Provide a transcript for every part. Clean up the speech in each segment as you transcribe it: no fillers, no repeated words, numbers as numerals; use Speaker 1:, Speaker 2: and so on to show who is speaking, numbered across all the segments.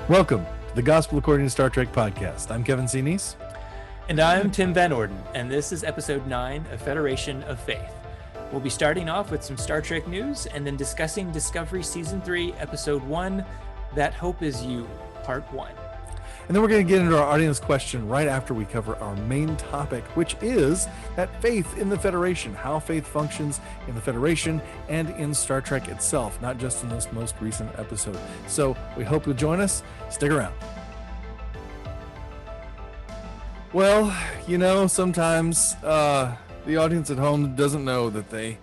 Speaker 1: Welcome to the Gospel According to Star Trek podcast. I'm Kevin Sinise.
Speaker 2: And I'm Tim Van Orden, and this is episode 9 of Federation of Faith. We'll be starting off with some Star Trek news and then discussing Discovery Season 3, Episode 1, That Hope Is You, Part 1.
Speaker 1: And then we're going to get into our audience question right after we cover our main topic, which is that faith in the Federation, how faith functions in the Federation and in Star Trek itself, not just in this most recent episode. So we hope you'll join us. Stick around. Well, you know, sometimes the audience at home doesn't know that they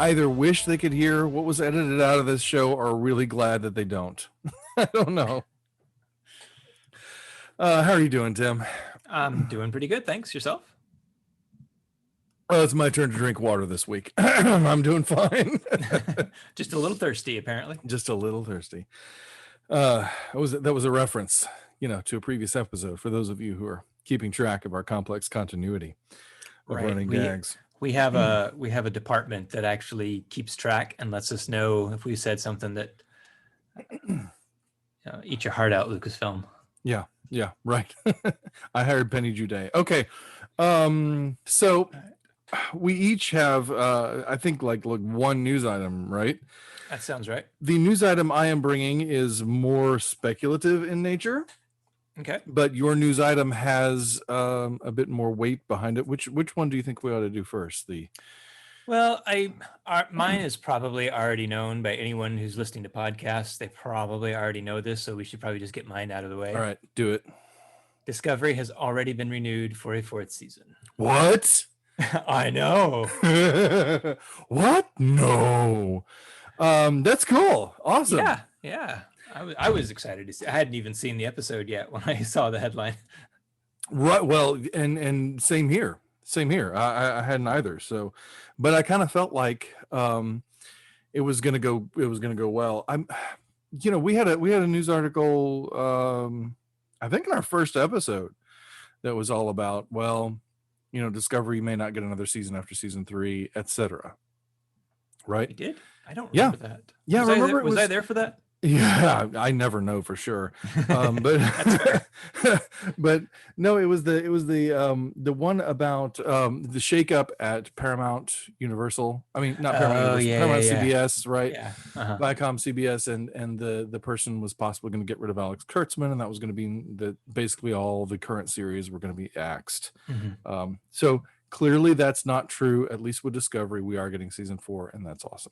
Speaker 1: either wish they could hear what was edited out of this show or are really glad that they don't. I don't know. How are you doing, Tim?
Speaker 2: I'm doing pretty good, thanks. Yourself?
Speaker 1: Well, it's my turn to drink water this week. I'm doing fine.
Speaker 2: Just a little thirsty, apparently.
Speaker 1: Just a little thirsty. That was a reference, to a previous episode for those of you who are keeping track of our complex continuity of running gags.
Speaker 2: We have a department that actually keeps track and lets us know if we said something that eat your heart out, Lucasfilm.
Speaker 1: Yeah, right. I hired Penny Juday. Okay. So we each have, I think like one news item, right?
Speaker 2: That sounds right.
Speaker 1: The news item I am bringing is more speculative in nature.
Speaker 2: Okay.
Speaker 1: But your news item has a bit more weight behind it. Which one do you think we ought to do first?
Speaker 2: Well, mine is probably already known by anyone who's listening to podcasts. They probably already know this, so we should probably just get mine out of the way.
Speaker 1: All right, do it.
Speaker 2: Discovery has already been renewed for a 4th season.
Speaker 1: What?
Speaker 2: I know.
Speaker 1: What? No. That's cool. Awesome.
Speaker 2: Yeah. I was excited to see. I hadn't even seen the episode yet when I saw the headline.
Speaker 1: Right. Well, and same here. I hadn't either. So, but I kind of felt like it was gonna go well. We had a news article I think in our first episode that was all about, Discovery may not get another season after season 3, etc. Right?
Speaker 2: We did? I don't remember that.
Speaker 1: Yeah,
Speaker 2: was I there for that?
Speaker 1: Yeah, I never know for sure. But but no, it was the one about the shakeup at Paramount Universal. I mean, not Paramount Universal, Paramount CBS, right?
Speaker 2: Yeah.
Speaker 1: Viacom CBS, and the person was possibly going to get rid of Alex Kurtzman, and that was going to be that basically all the current series were going to be axed.
Speaker 2: Mm-hmm.
Speaker 1: So clearly that's not true. At least with Discovery, we are getting season 4, and that's awesome.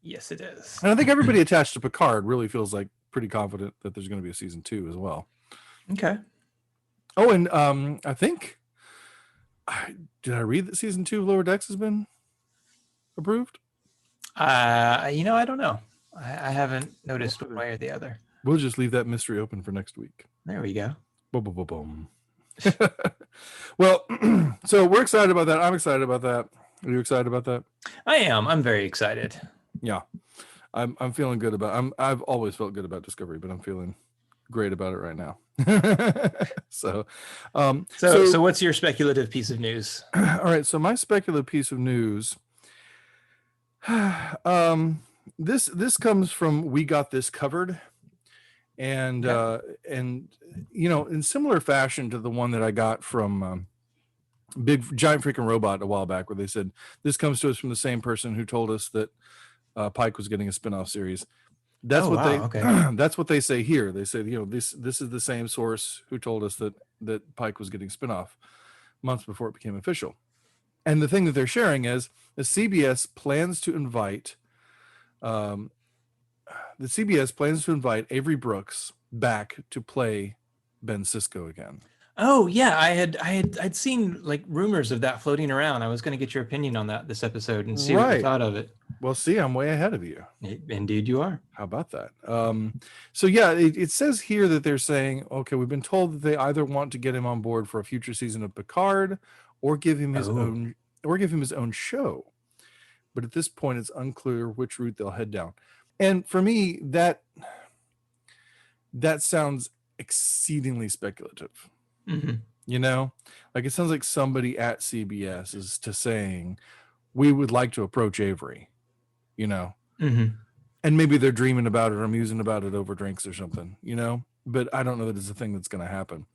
Speaker 2: Yes, it is.
Speaker 1: And I think everybody attached to Picard really feels like pretty confident that there's going to be a season 2 as well.
Speaker 2: Okay.
Speaker 1: Oh, and I think, did I read that season 2 of Lower Decks has been approved?
Speaker 2: I don't know. I haven't noticed one way or the other.
Speaker 1: We'll just leave that mystery open for next week.
Speaker 2: There we go.
Speaker 1: Boom, boom, boom, boom. Well, so we're excited about that. I'm excited about that. Are you excited about that?
Speaker 2: I am. I'm very excited.
Speaker 1: Yeah, I'm feeling good about. I've always felt good about Discovery, but I'm feeling great about it right now. So
Speaker 2: what's your speculative piece of news?
Speaker 1: All right, so my speculative piece of news. This comes from We Got This Covered, and in similar fashion to the one that I got from Big Giant Freaking Robot a while back, where they said this comes to us from the same person who told us that Pike was getting a spin-off series. That's that's what they say here. They say, this is the same source who told us that Pike was getting spin-off months before it became official. And the thing that they're sharing is the CBS plans to invite Avery Brooks back to play Ben Sisko again.
Speaker 2: Oh yeah, I'd seen like rumors of that floating around. I was going to get your opinion on that this episode and see what you thought of it.
Speaker 1: Well, see, I'm way ahead of you.
Speaker 2: Indeed, you are.
Speaker 1: How about that? So yeah, it says here that they're saying, okay, we've been told that they either want to get him on board for a future season of Picard, or give him his own show. But at this point, it's unclear which route they'll head down. And for me, that sounds exceedingly speculative.
Speaker 2: Mm-hmm.
Speaker 1: Like it sounds like somebody at CBS is saying, we would like to approach Avery,
Speaker 2: Mm-hmm.
Speaker 1: and maybe they're dreaming about it or musing about it over drinks or something, but I don't know that it's a thing that's going to happen.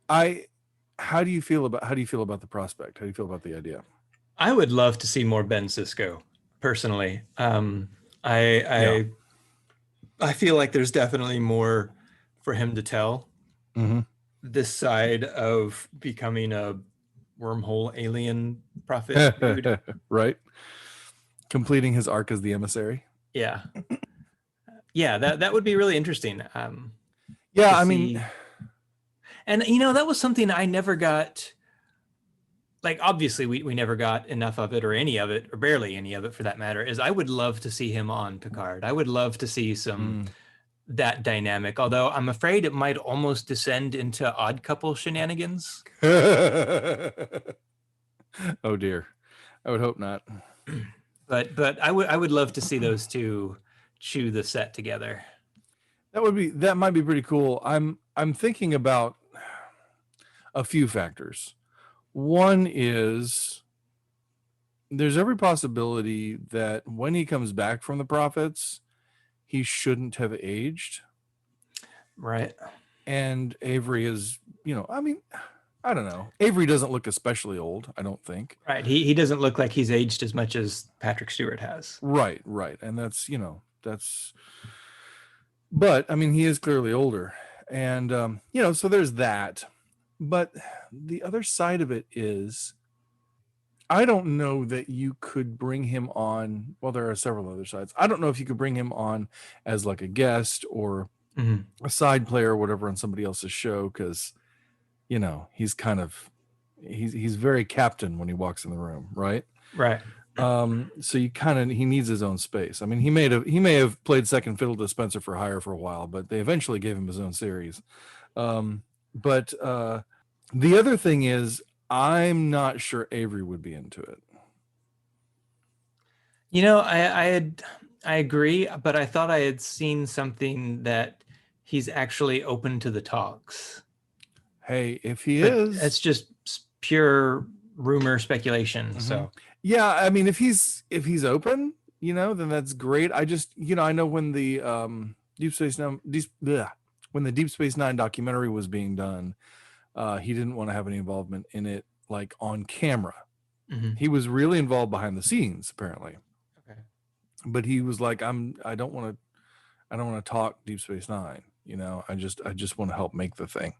Speaker 1: How do you feel about the prospect? How do you feel about the idea?
Speaker 2: I would love to see more Ben Sisko, personally. I feel like there's definitely more for him to tell.
Speaker 1: Mm-hmm.
Speaker 2: This side of becoming a wormhole alien prophet dude.
Speaker 1: Right. Completing his arc as the emissary.
Speaker 2: Yeah. Yeah, that would be really interesting.
Speaker 1: Yeah,
Speaker 2: to
Speaker 1: I
Speaker 2: see.
Speaker 1: mean,
Speaker 2: And that was something I never got. Like, obviously we never got enough of it, or any of it, or barely any of it for that matter. Is I would love to see him on Picard. I would love to see some that dynamic, although I'm afraid it might almost descend into odd couple shenanigans.
Speaker 1: oh dear, I would hope not.
Speaker 2: But I would love to see those two chew the set together.
Speaker 1: That might be pretty cool. I'm thinking about a few factors. One is there's every possibility that when he comes back from the prophets, he shouldn't have aged.
Speaker 2: Right.
Speaker 1: And Avery is, I mean, I don't know. Avery doesn't look especially old, I don't think.
Speaker 2: Right. He doesn't look like he's aged as much as Patrick Stewart has.
Speaker 1: Right. And that's, but I mean, he is clearly older. And, so there's that. But the other side of it is, I don't know that you could bring him on. Well, there are several other sides. I don't know if you could bring him on as like a guest or a side player or whatever on somebody else's show, because, he's kind of, he's very captain when he walks in the room, right?
Speaker 2: Right.
Speaker 1: So he needs his own space. I mean, he may have played second fiddle to Spencer for Heir for a while, but they eventually gave him his own series. But the other thing is, I'm not sure Avery would be into it.
Speaker 2: I agree, but I thought I had seen something that he's actually open to the talks.
Speaker 1: Hey, if he is,
Speaker 2: it's just pure rumor speculation. Mm-hmm. So
Speaker 1: yeah, I mean, if he's open, then that's great. I just, I know when the Deep Space Nine documentary was being done, he didn't want to have any involvement in it, like on camera. Mm-hmm. He was really involved behind the scenes, apparently. Okay. But he was like, I don't want to talk Deep Space Nine. I just want to help make the thing.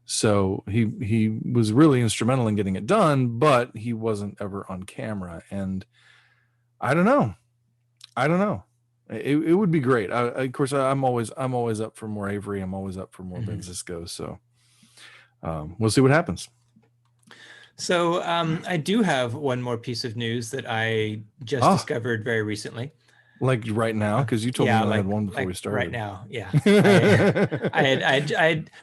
Speaker 1: So he was really instrumental in getting it done, but he wasn't ever on camera. And I don't know. It would be great. Of course, I'm always up for more Avery. I'm always up for more Ben Sisko. So we'll see what happens.
Speaker 2: So I do have one more piece of news that I just discovered very recently.
Speaker 1: Like right now, because you told me I had one before we started.
Speaker 2: Right now, yeah.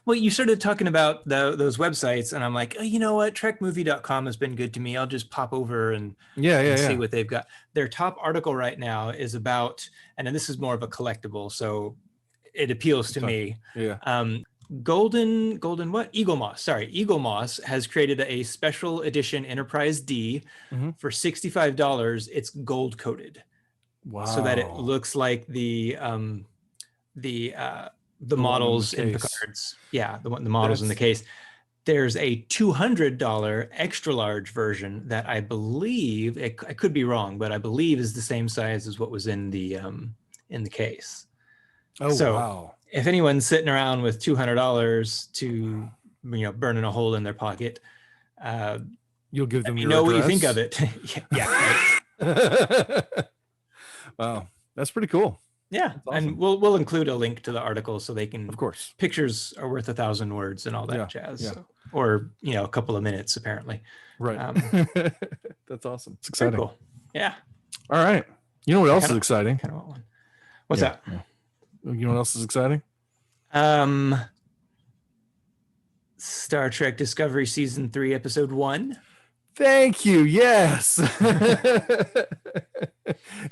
Speaker 2: Well, you started talking about those websites, and I'm like, oh, you know what? TrekMovie.com has been good to me. I'll just pop over and see what they've got. Their top article right now is about, and this is more of a collectible, so it appeals to me.
Speaker 1: Yeah.
Speaker 2: Golden what? Eaglemoss. Sorry, Eaglemoss has created a special edition Enterprise D for $65. It's gold coated. Wow. So that it looks like the models in Picard's. Yeah, the models in the case. There's a $200 extra large version that I believe, I could be wrong, but I believe is the same size as what was in the case.
Speaker 1: Oh, so, wow.
Speaker 2: If anyone's sitting around with $200 to burning a hole in their pocket,
Speaker 1: you'll give them your
Speaker 2: know
Speaker 1: address?
Speaker 2: What you think of it. Yeah. Right.
Speaker 1: Wow, that's pretty cool.
Speaker 2: Yeah, awesome. And we'll include a link to the article so they can.
Speaker 1: Of course,
Speaker 2: pictures are worth 1,000 words and all that jazz. Yeah. So, or a couple of minutes apparently.
Speaker 1: Right. That's awesome. It's exciting.
Speaker 2: Cool. Yeah.
Speaker 1: All right. You know what else is exciting?
Speaker 2: Kind of want one. What's that?
Speaker 1: Yeah. You know what else is exciting?
Speaker 2: Star Trek Discovery Season 3, Episode 1.
Speaker 1: Thank you. Yes.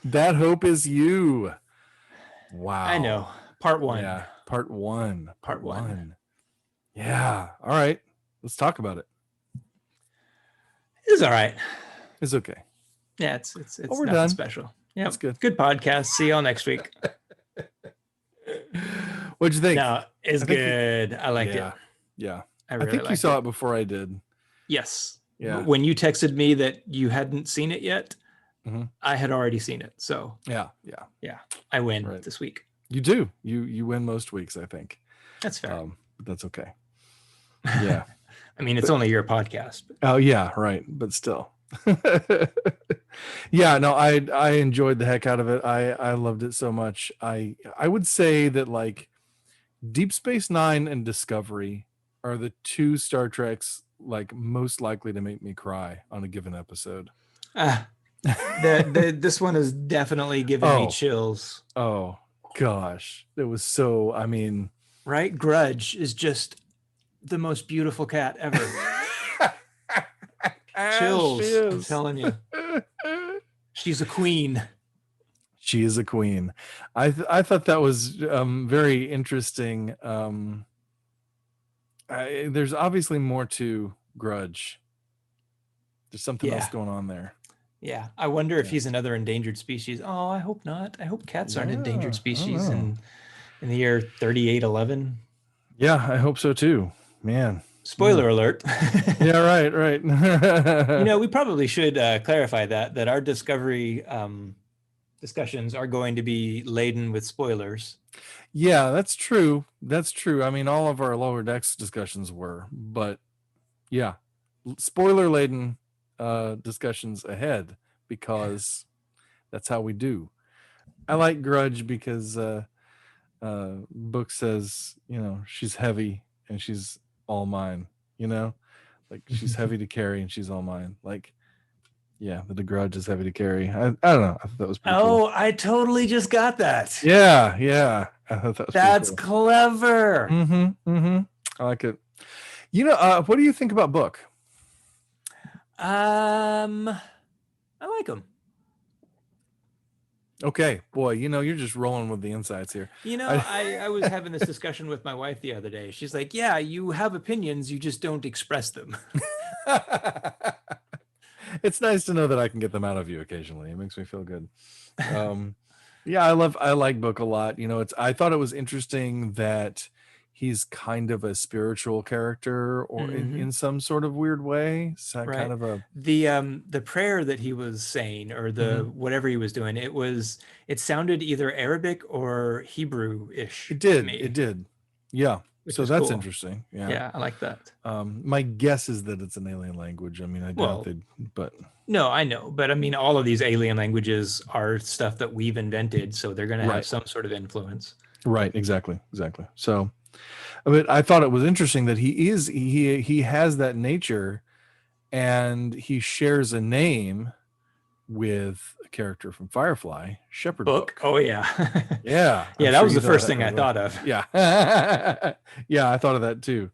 Speaker 1: That hope is you. Wow.
Speaker 2: I know. Part 1.
Speaker 1: Yeah. Part 1. Yeah. All right. Let's talk about it.
Speaker 2: It's all right.
Speaker 1: It's okay.
Speaker 2: Yeah, it's
Speaker 1: we're
Speaker 2: nothing
Speaker 1: done.
Speaker 2: Special. Yeah,
Speaker 1: it's good.
Speaker 2: Good podcast. See y'all next week.
Speaker 1: What'd you think?
Speaker 2: No, it's
Speaker 1: I think you-
Speaker 2: good. I liked it.
Speaker 1: Yeah.
Speaker 2: I
Speaker 1: I
Speaker 2: really
Speaker 1: think you
Speaker 2: liked
Speaker 1: saw
Speaker 2: it.
Speaker 1: it before I did.
Speaker 2: Yes.
Speaker 1: Yeah.
Speaker 2: When you texted me that you hadn't seen it yet,
Speaker 1: Mhm.
Speaker 2: I had already seen it. So
Speaker 1: Yeah.
Speaker 2: I win
Speaker 1: Right.
Speaker 2: this week.
Speaker 1: You do. You win most weeks, I think.
Speaker 2: That's fair.
Speaker 1: But that's okay. Yeah.
Speaker 2: I mean, it's only your podcast. But...
Speaker 1: Oh yeah, right. But still. Yeah, no, I enjoyed the heck out of it. I loved it so much. I would say that like Deep Space Nine and Discovery are the two Star Treks like most likely to make me cry on a given episode.
Speaker 2: This one is definitely giving me chills.
Speaker 1: Oh gosh, it was so. I mean,
Speaker 2: right? Grudge is just the most beautiful cat ever. Chills, I'm telling you. She's a queen.
Speaker 1: She is a queen. I thought that was very interesting. There's obviously more to Grudge. There's something else going on there.
Speaker 2: Yeah, I wonder if he's another endangered species. Oh, I hope not. I hope cats aren't endangered species in the year 3811.
Speaker 1: Yeah, I hope so too. Man.
Speaker 2: Spoiler alert.
Speaker 1: Yeah, right.
Speaker 2: We probably should clarify that our Discovery discussions are going to be laden with spoilers.
Speaker 1: Yeah, that's true. I mean, all of our Lower Decks discussions were, but yeah, spoiler laden discussions ahead because that's how we do. I like Grudge because Book says, she's heavy and she's all mine, like she's heavy to carry and she's all mine. Like, yeah, the Grudge is heavy to carry. I don't know. I thought that was pretty cool.
Speaker 2: I totally just got that.
Speaker 1: Yeah. I thought that was
Speaker 2: That's
Speaker 1: cool.
Speaker 2: clever.
Speaker 1: I like it. What do you think about Book?
Speaker 2: I like him.
Speaker 1: Okay, boy, you're just rolling with the insights here.
Speaker 2: I was having this discussion with my wife the other day. She's like, yeah, you have opinions, you just don't express them.
Speaker 1: It's nice to know that I can get them out of you occasionally. It makes me feel good. Yeah, I like Book a lot. I thought it was interesting that he's kind of a spiritual character or in some sort of weird way. So
Speaker 2: right.
Speaker 1: Kind of a
Speaker 2: the prayer that he was saying or the whatever he was doing, it sounded either Arabic or Hebrew-ish.
Speaker 1: It did.
Speaker 2: To me,
Speaker 1: it did. Yeah. So that's cool. Interesting.
Speaker 2: Yeah, I like that.
Speaker 1: My guess is that it's an alien language. I mean, I doubt but
Speaker 2: no, I know, but I mean, all of these alien languages are stuff that we've invented, so they're going to have some sort of influence.
Speaker 1: Right. Exactly. So, but I thought it was interesting that he has that nature, and he shares a name with a character from Firefly, Shepherd Book.
Speaker 2: Oh yeah.
Speaker 1: Yeah.
Speaker 2: Yeah, that was the first thing I thought of.
Speaker 1: Yeah. Yeah, I thought of that too.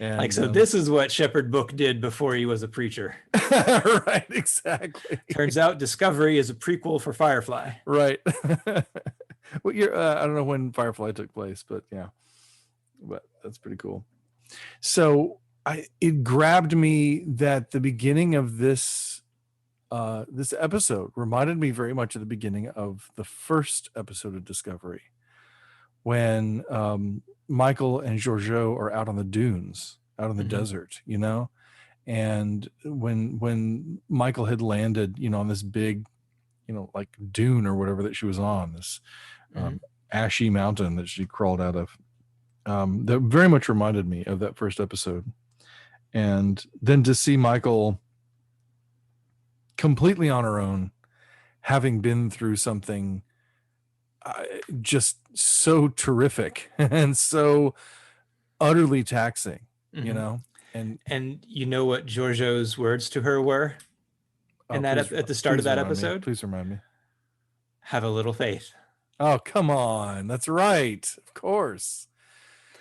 Speaker 1: And
Speaker 2: this is what Shepherd Book did before he was a preacher.
Speaker 1: Right, exactly.
Speaker 2: Turns out Discovery is a prequel for Firefly.
Speaker 1: Right. What year? I don't know when Firefly took place, but yeah. But that's pretty cool. So it grabbed me that the beginning of this episode reminded me very much of the beginning of the first episode of Discovery, when Michael and Georgiou are out on the dunes, out in the desert, and when Michael had landed, on this big, like dune or whatever that she was on, this ashy mountain that she crawled out of. That very much reminded me of that first episode. And then to see Michael completely on her own, having been through something just so terrific and so utterly taxing, and
Speaker 2: you know what Georgiou's words to her were at the start of that episode?
Speaker 1: Please remind me.
Speaker 2: Have a little faith.
Speaker 1: Oh, come on. That's right. Of course.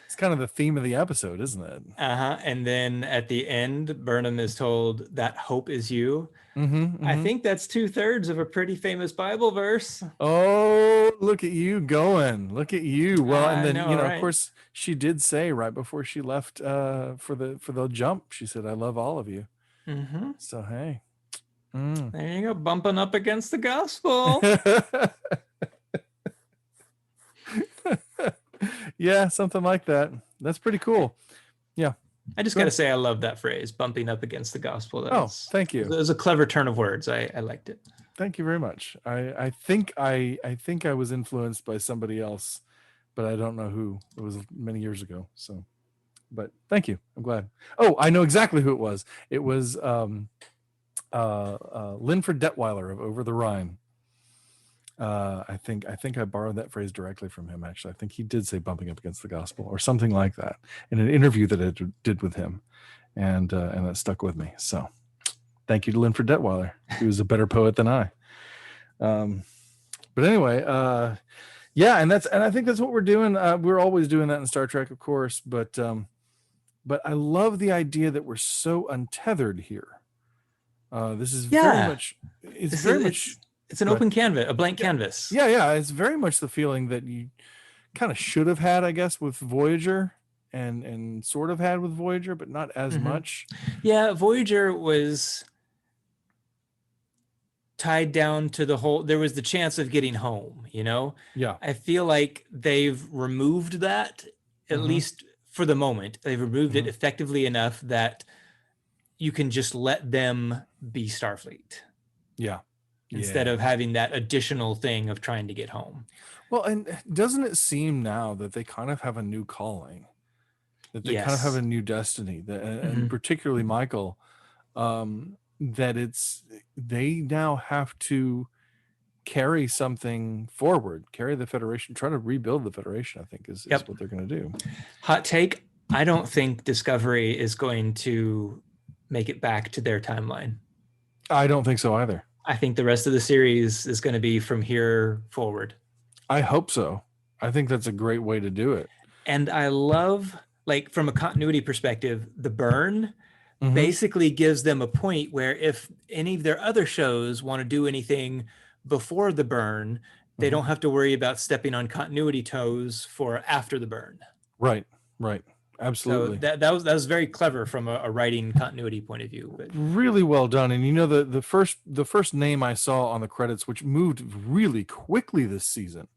Speaker 1: It's kind of the theme of the episode, isn't it?
Speaker 2: And then at the end, Burnham is told that hope is you. I think that's 2/3 of a pretty famous Bible verse.
Speaker 1: Oh, look at you going. Look at you. Well, and then,
Speaker 2: right?
Speaker 1: Of course, she did say right before she left for the jump, she said, I love all of you. So, hey.
Speaker 2: There you go, bumping up against the gospel.
Speaker 1: Yeah, something like that. That's pretty cool. Yeah.
Speaker 2: I just
Speaker 1: Go
Speaker 2: got to
Speaker 1: ahead.
Speaker 2: say, I love that phrase, bumping up against the gospel. That
Speaker 1: Oh,
Speaker 2: was,
Speaker 1: thank
Speaker 2: it
Speaker 1: you.
Speaker 2: was a clever turn of words. I liked it.
Speaker 1: Thank you very much. I think I was influenced by somebody else, but I don't know who. It was many years ago. So, but thank you. I'm glad. Oh, I know exactly who it was. It was Linford Detweiler of Over the Rhine. I think I borrowed that phrase directly from him. Actually, I think he did say "bumping up against the gospel" or something like that in an interview that I did with him, and that stuck with me. So, thank you to Linford Detweiler. He was a better poet than I. But anyway, yeah, and I think that's what we're doing. We're always doing that in Star Trek, of course, but I love the idea that we're so untethered here. This is very
Speaker 2: Yeah.
Speaker 1: much. It's
Speaker 2: This
Speaker 1: very
Speaker 2: is,
Speaker 1: much.
Speaker 2: it's an
Speaker 1: Go ahead.
Speaker 2: open canvas, a blank
Speaker 1: Yeah,
Speaker 2: canvas.
Speaker 1: yeah. It's very much the feeling that you kind of should have had, I guess, with Voyager, and sort of had with Voyager, but not as much.
Speaker 2: Yeah. Voyager was tied down to the whole, there was the chance of getting home,
Speaker 1: Yeah.
Speaker 2: I feel like they've removed that, at
Speaker 1: Mm-hmm.
Speaker 2: least for the moment. They've removed
Speaker 1: Mm-hmm.
Speaker 2: it effectively enough that you can just let them be Starfleet
Speaker 1: Yeah.
Speaker 2: instead
Speaker 1: Yeah.
Speaker 2: of having that additional thing of trying to get home.
Speaker 1: Well, and doesn't it seem now that they kind of have a new calling, that they kind of have
Speaker 2: Yes.
Speaker 1: a new destiny, that, and
Speaker 2: Mhm.
Speaker 1: particularly Michael, that they now have to carry something forward, carry the Federation, try to rebuild the Federation. I think is
Speaker 2: Yep.
Speaker 1: what they're going to do.
Speaker 2: Hot take. I don't think Discovery is going to make it back to their timeline.
Speaker 1: I don't think so either.
Speaker 2: I think the rest of the series is going to be from here forward.
Speaker 1: I hope so. I think that's a great way to do it.
Speaker 2: And I love, like, from a continuity perspective, the burn
Speaker 1: Mm-hmm.
Speaker 2: basically gives them a point where if any of their other shows want to do anything before the burn, they don't have to worry about stepping on continuity toes for after the burn.
Speaker 1: Right.
Speaker 2: So
Speaker 1: Absolutely.
Speaker 2: that was very clever from a writing continuity point of view. But
Speaker 1: Really well done. And the first name I saw on the credits, which moved really quickly this season.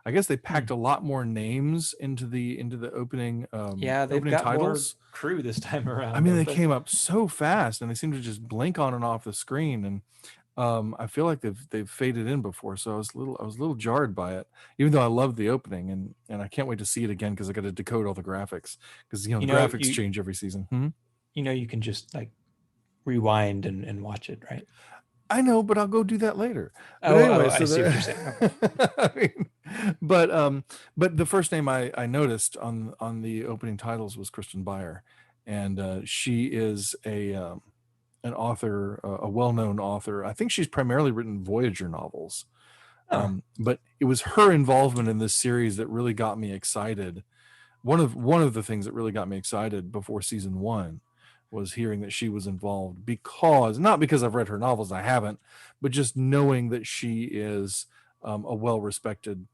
Speaker 1: I guess they packed a lot more names into the opening
Speaker 2: yeah, they've
Speaker 1: opening
Speaker 2: got
Speaker 1: titles.
Speaker 2: more crew this time around.
Speaker 1: I mean, they came up so fast, and they seem to just blink on and off the screen. And I feel like they've faded in before, so I was a little jarred by it, even though I loved the opening, and I can't wait to see it again because I got to decode all the graphics because the graphics change every season.
Speaker 2: You can just like rewind and watch it, right?
Speaker 1: I know, but I'll go do that later. But
Speaker 2: Oh,
Speaker 1: anyway,
Speaker 2: I see what you're saying. Okay.
Speaker 1: But the first name I noticed on the opening titles was Kirsten Beyer, and she is an author, a well-known author. I think she's primarily written Voyager novels.
Speaker 2: Oh.
Speaker 1: But it was her involvement in this series that really got me excited. One of the things that really got me excited before season 1 was hearing that she was involved, not because I've read her novels, I haven't, but just knowing that she is a well-respected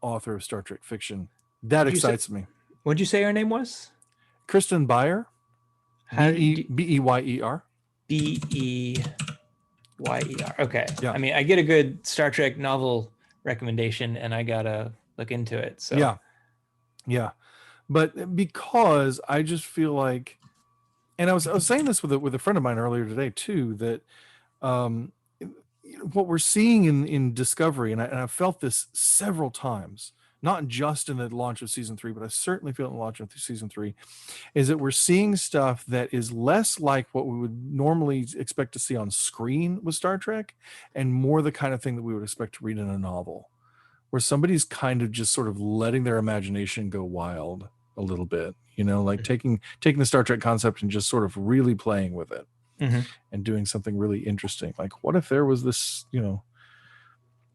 Speaker 1: author of Star Trek fiction. That excites me.
Speaker 2: What'd you say her name was?
Speaker 1: Kirsten Beyer. Beyer.
Speaker 2: Beyer. Okay.
Speaker 1: Yeah.
Speaker 2: I mean, I get a good Star Trek novel recommendation, and I gotta look into it. So
Speaker 1: yeah. But because I just feel like, and I was saying this with a friend of mine earlier today too, that what we're seeing in Discovery, and I've felt this several times, not just in the launch of season 3, but I certainly feel in the launch of season 3, is that we're seeing stuff that is less like what we would normally expect to see on screen with Star Trek, and more the kind of thing that we would expect to read in a novel, where somebody's kind of just sort of letting their imagination go wild a little bit, like taking the Star Trek concept and just sort of really playing with it and doing something really interesting. Like, what if there was this,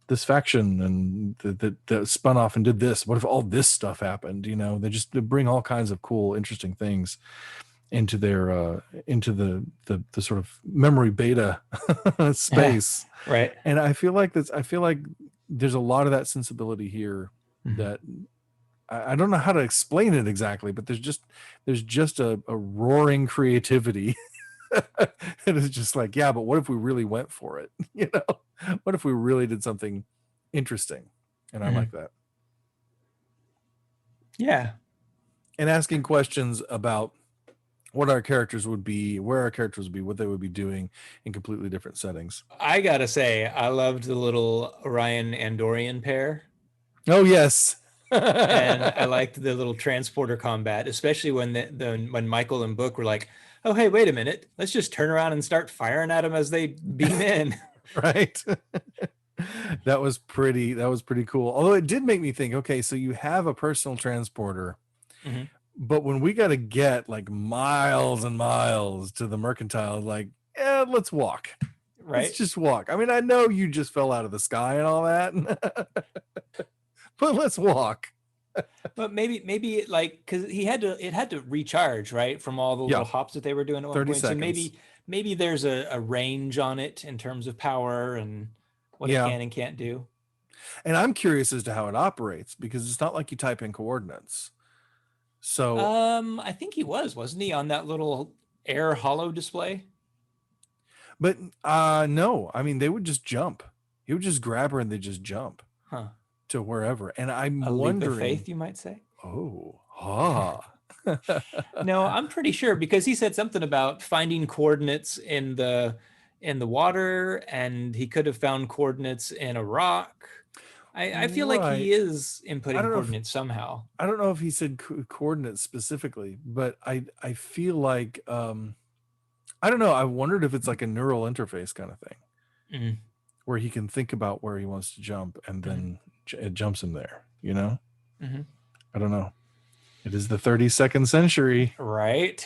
Speaker 1: this faction and that spun off and did this? What if all this stuff happened? They bring all kinds of cool, interesting things into their into the sort of memory beta space,
Speaker 2: right?
Speaker 1: And I feel like there's a lot of that sensibility here that I don't know how to explain it exactly, but there's just a roaring creativity. And it's just like, yeah, but what if we really went for it? What if we really did something interesting? And I like that.
Speaker 2: Yeah.
Speaker 1: and asking questions about what our characters would be, where our characters would be, what they would be doing in completely different settings.
Speaker 2: I gotta say, I loved the little Orion Andorian pair.
Speaker 1: Oh yes.
Speaker 2: And I liked the little transporter combat, especially when when Michael and Book were like, "Oh, hey, wait a minute, let's just turn around and start firing at them as they beam in."
Speaker 1: Right. That was pretty cool. Although it did make me think, okay, so you have a personal transporter,
Speaker 2: Mhm.
Speaker 1: but when we got to get like miles and miles to the mercantile, like, let's walk.
Speaker 2: Right.
Speaker 1: Let's just walk. I mean, I know you just fell out of the sky and all that, but let's walk.
Speaker 2: But maybe like because it had to recharge, right, from all the little hops that they were doing at one
Speaker 1: 30
Speaker 2: point.
Speaker 1: seconds.
Speaker 2: So maybe there's a range on it in terms of power and what it can and can't do.
Speaker 1: And I'm curious as to how it operates, because it's not like you type in coordinates. So
Speaker 2: I think wasn't he, on that little air hollow display?
Speaker 1: But no, I mean, they would just jump. He would just grab her and they just jump to wherever. And I'm wondering,
Speaker 2: leap of faith, you might say. No, I'm pretty sure, because he said something about finding coordinates in the water, and he could have found coordinates in a rock. I feel like he is inputting coordinates somehow.
Speaker 1: I don't know if he said coordinates specifically, but I feel like I don't know. I wondered if it's like a neural interface kind of thing, where he can think about where he wants to jump, and then it jumps him there. You know, I don't know. It is the 32nd century,
Speaker 2: right?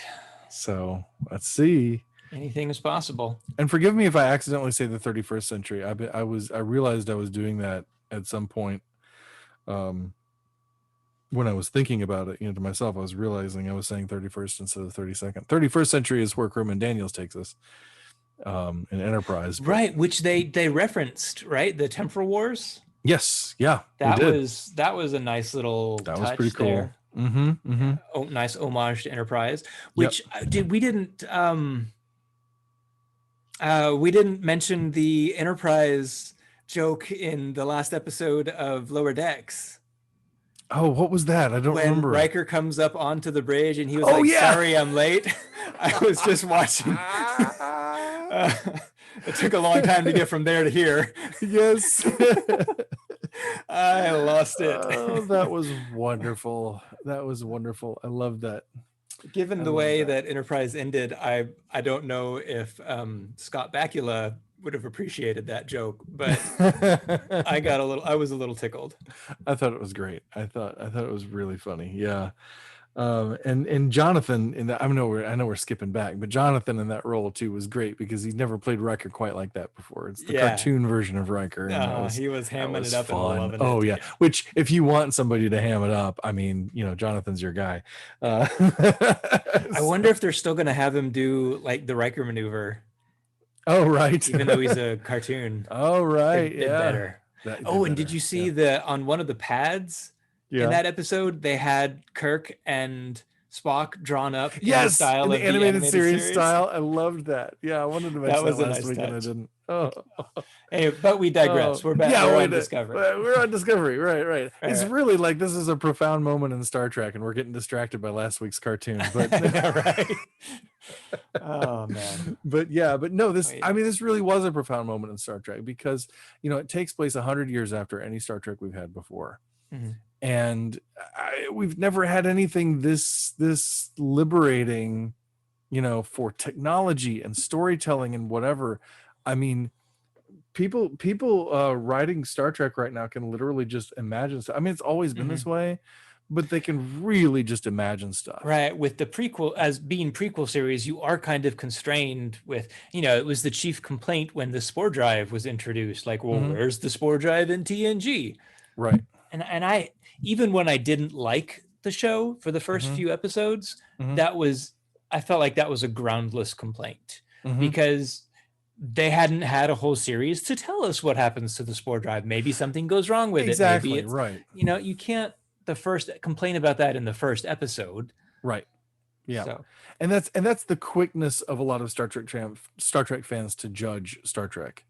Speaker 1: So let's see.
Speaker 2: Anything is possible.
Speaker 1: And forgive me if I accidentally say the 31st century. I realized I was doing that at some point. When I was thinking about it, to myself, I was realizing I was saying 31st instead of 32nd. 31st century is where Crewman Daniels takes us in Enterprise.
Speaker 2: Right, which they referenced, right? The Temporal Wars.
Speaker 1: Yes, yeah.
Speaker 2: That was a nice little touch.
Speaker 1: Was pretty cool.
Speaker 2: There. Nice homage to Enterprise, which we didn't mention the Enterprise joke in the last episode of Lower Decks.
Speaker 1: Oh, what was that? I don't remember.
Speaker 2: When Riker comes up onto the bridge and he was sorry, I'm late. I was just watching. It took a long time to get from there to here.
Speaker 1: Yes.
Speaker 2: I lost it.
Speaker 1: Oh, that was wonderful. That was wonderful. I love that.
Speaker 2: Given the way that Enterprise ended, I don't know if Scott Bakula would have appreciated that joke, but I was a little tickled.
Speaker 1: I thought it was great. I thought it was really funny. Yeah. And Jonathan I know we're skipping back, but Jonathan in that role too was great, because he's never played Riker quite like that before. It's the cartoon version of Riker. And
Speaker 2: he was hamming it up and loving
Speaker 1: it. Oh yeah. Which, if you want somebody to ham it up, I mean, Jonathan's your guy.
Speaker 2: I wonder if they're still going to have him do like the Riker maneuver.
Speaker 1: Oh right.
Speaker 2: Even though he's a cartoon.
Speaker 1: Oh right.
Speaker 2: It better. And did you see on one of the pads? In that episode, they had Kirk and Spock drawn up in the style of the animated series
Speaker 1: style. I loved that. Yeah, I wanted to mention that last week and I didn't. Oh.
Speaker 2: Hey, but we digress. We're back. We're on Discovery.
Speaker 1: We're on Discovery. Right. It's really like this is a profound moment in Star Trek, and we're getting distracted by last week's cartoon. But
Speaker 2: right. Oh man.
Speaker 1: But no, this really was a profound moment in Star Trek, because it takes place 100 years after any Star Trek we've had before. And we've never had anything this liberating, for technology and storytelling and whatever. I mean, people writing Star Trek right now can literally just imagine stuff. I mean, it's always been this way, but they can really just imagine stuff.
Speaker 2: Right. With the prequel, as being prequel series, you are kind of constrained with, it was the chief complaint when the spore drive was introduced. Like, well, where's the spore drive in TNG?
Speaker 1: Right.
Speaker 2: And I, even when I didn't like the show for the first few episodes, I felt like that was a groundless complaint, because they hadn't had a whole series to tell us what happens to the spore drive. Maybe something goes wrong with it. Maybe
Speaker 1: right.
Speaker 2: You can't complain about that in the first episode.
Speaker 1: Right. Yeah. So. And that's the quickness of a lot of Star Trek fans to judge Star Trek.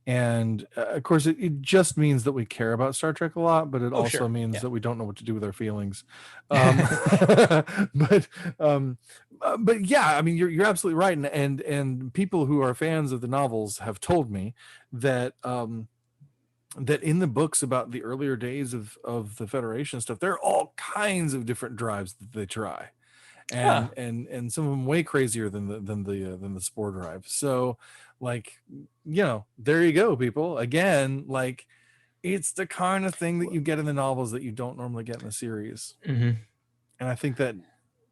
Speaker 1: And of course, it just means that we care about Star Trek a lot, but it
Speaker 2: Oh,
Speaker 1: also
Speaker 2: sure.
Speaker 1: means
Speaker 2: Yeah.
Speaker 1: that we don't know what to do with our feelings. But but yeah, I mean, you're absolutely right, and people who are fans of the novels have told me that that in the books about the earlier days of the Federation stuff, there are all kinds of different drives that they try,
Speaker 2: Huh.
Speaker 1: and some of them way crazier than the spore drive. So like, there you go, people. Again, like, it's the kind of thing that you get in the novels that you don't normally get in the series.
Speaker 2: Mm-hmm.
Speaker 1: And I think that,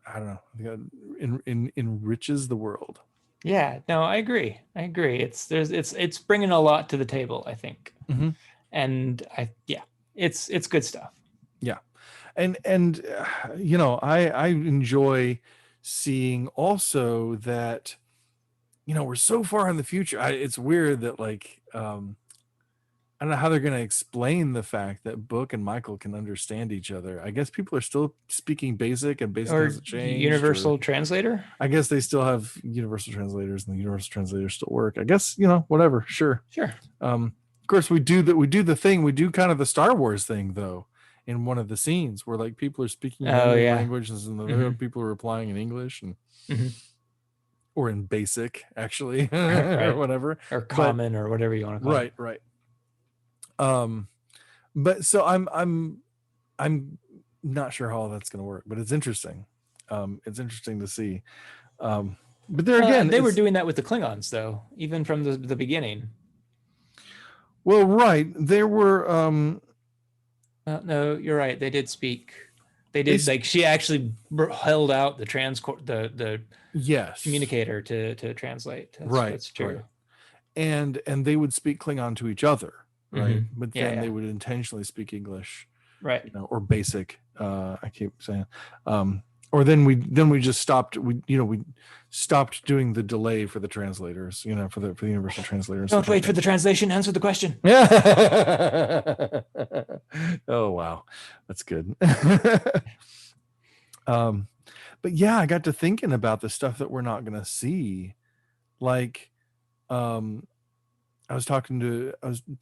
Speaker 1: I don't know, I think that enriches the world.
Speaker 2: Yeah, no, I agree. It's bringing a lot to the table, I think.
Speaker 1: Mm-hmm.
Speaker 2: And it's good stuff.
Speaker 1: Yeah. And I enjoy seeing also that, we're so far in the future. It's weird that, like, I don't know how they're going to explain the fact that Book and Michael can understand each other. I guess people are still speaking Basic, and Basic
Speaker 2: Or
Speaker 1: hasn't changed.
Speaker 2: universal translator.
Speaker 1: I guess they still have universal translators, and the universal translators still work. I guess, whatever. Sure. Of course, we do kind of the Star Wars thing, though, in one of the scenes where, like, people are speaking languages, and the other people are replying in English, and or in Basic, actually, or whatever,
Speaker 2: or Common, or whatever you want to call it.
Speaker 1: Right. But so I'm not sure how that's going to work, but it's interesting. It's interesting to see. But there again,
Speaker 2: they were doing that with the Klingons, though, even from the beginning.
Speaker 1: Well, right, there were.
Speaker 2: No, you're right. They did speak. They did, like, she actually held out the the communicator to translate. That's true.
Speaker 1: Right. And they would speak Klingon to each other, right? But then they would intentionally speak English,
Speaker 2: right?
Speaker 1: Or Basic. I keep saying, or then we just stopped. We stopped doing the delay for the translators. For the universal translators.
Speaker 2: Don't wait for the translation. Answer the question.
Speaker 1: Yeah. Oh wow, that's good. But yeah, I got to thinking about the stuff that we're not going to see, like. I was talking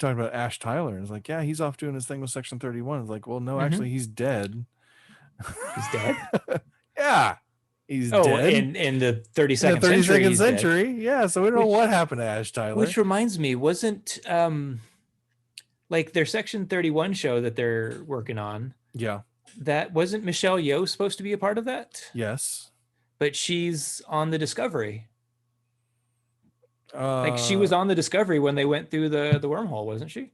Speaker 1: about Ash Tyler, and it's like, yeah, he's off doing his thing with Section 31. It's like, well, no, actually, he's dead.
Speaker 2: He's dead?
Speaker 1: Yeah, he's dead.
Speaker 2: In the 32nd
Speaker 1: century. Yeah, so we don't know what happened to Ash Tyler.
Speaker 2: Which reminds me, wasn't like their Section 31 show that they're working on?
Speaker 1: Yeah.
Speaker 2: That wasn't Michelle Yeoh supposed to be a part of that?
Speaker 1: Yes.
Speaker 2: But she's on the Discovery. Like, she was on the Discovery when they went through the wormhole, wasn't she?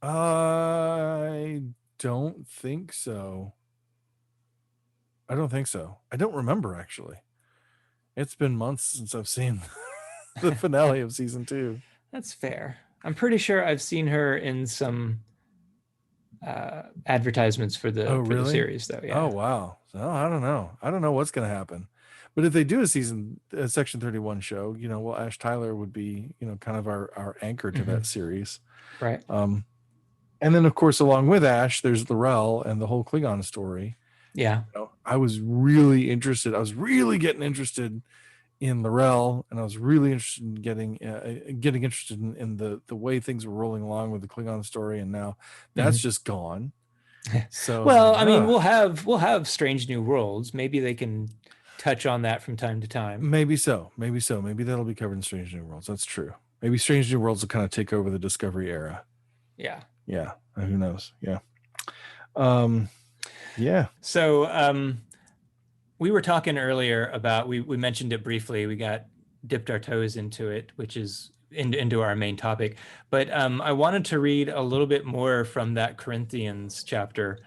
Speaker 1: I don't think so. I don't remember, actually. It's been months since I've seen the finale of season 2.
Speaker 2: That's fair. I'm pretty sure I've seen her in some advertisements for the series, though. Yeah.
Speaker 1: Oh wow. So I don't know what's going to happen. But if they do a Section 31 show, well, Ash Tyler would be, kind of our anchor to that series.
Speaker 2: Right.
Speaker 1: And then, of course, along with Ash, there's L'Rell and the whole Klingon story.
Speaker 2: Yeah.
Speaker 1: I was really interested. I was really getting interested in L'Rell, and I was really interested in getting interested in the way things were rolling along with the Klingon story. And now that's just gone. So,
Speaker 2: well, I mean, we'll have Strange New Worlds. Maybe they can touch on that from time to time.
Speaker 1: Maybe so. Maybe that'll be covered in Strange New Worlds. That's true. Maybe Strange New Worlds will kind of take over the Discovery era.
Speaker 2: Yeah.
Speaker 1: Who knows? Yeah. Yeah.
Speaker 2: So we were talking earlier about, we mentioned it briefly. We dipped our toes into it, which is into our main topic. But I wanted to read a little bit more from that Corinthians chapter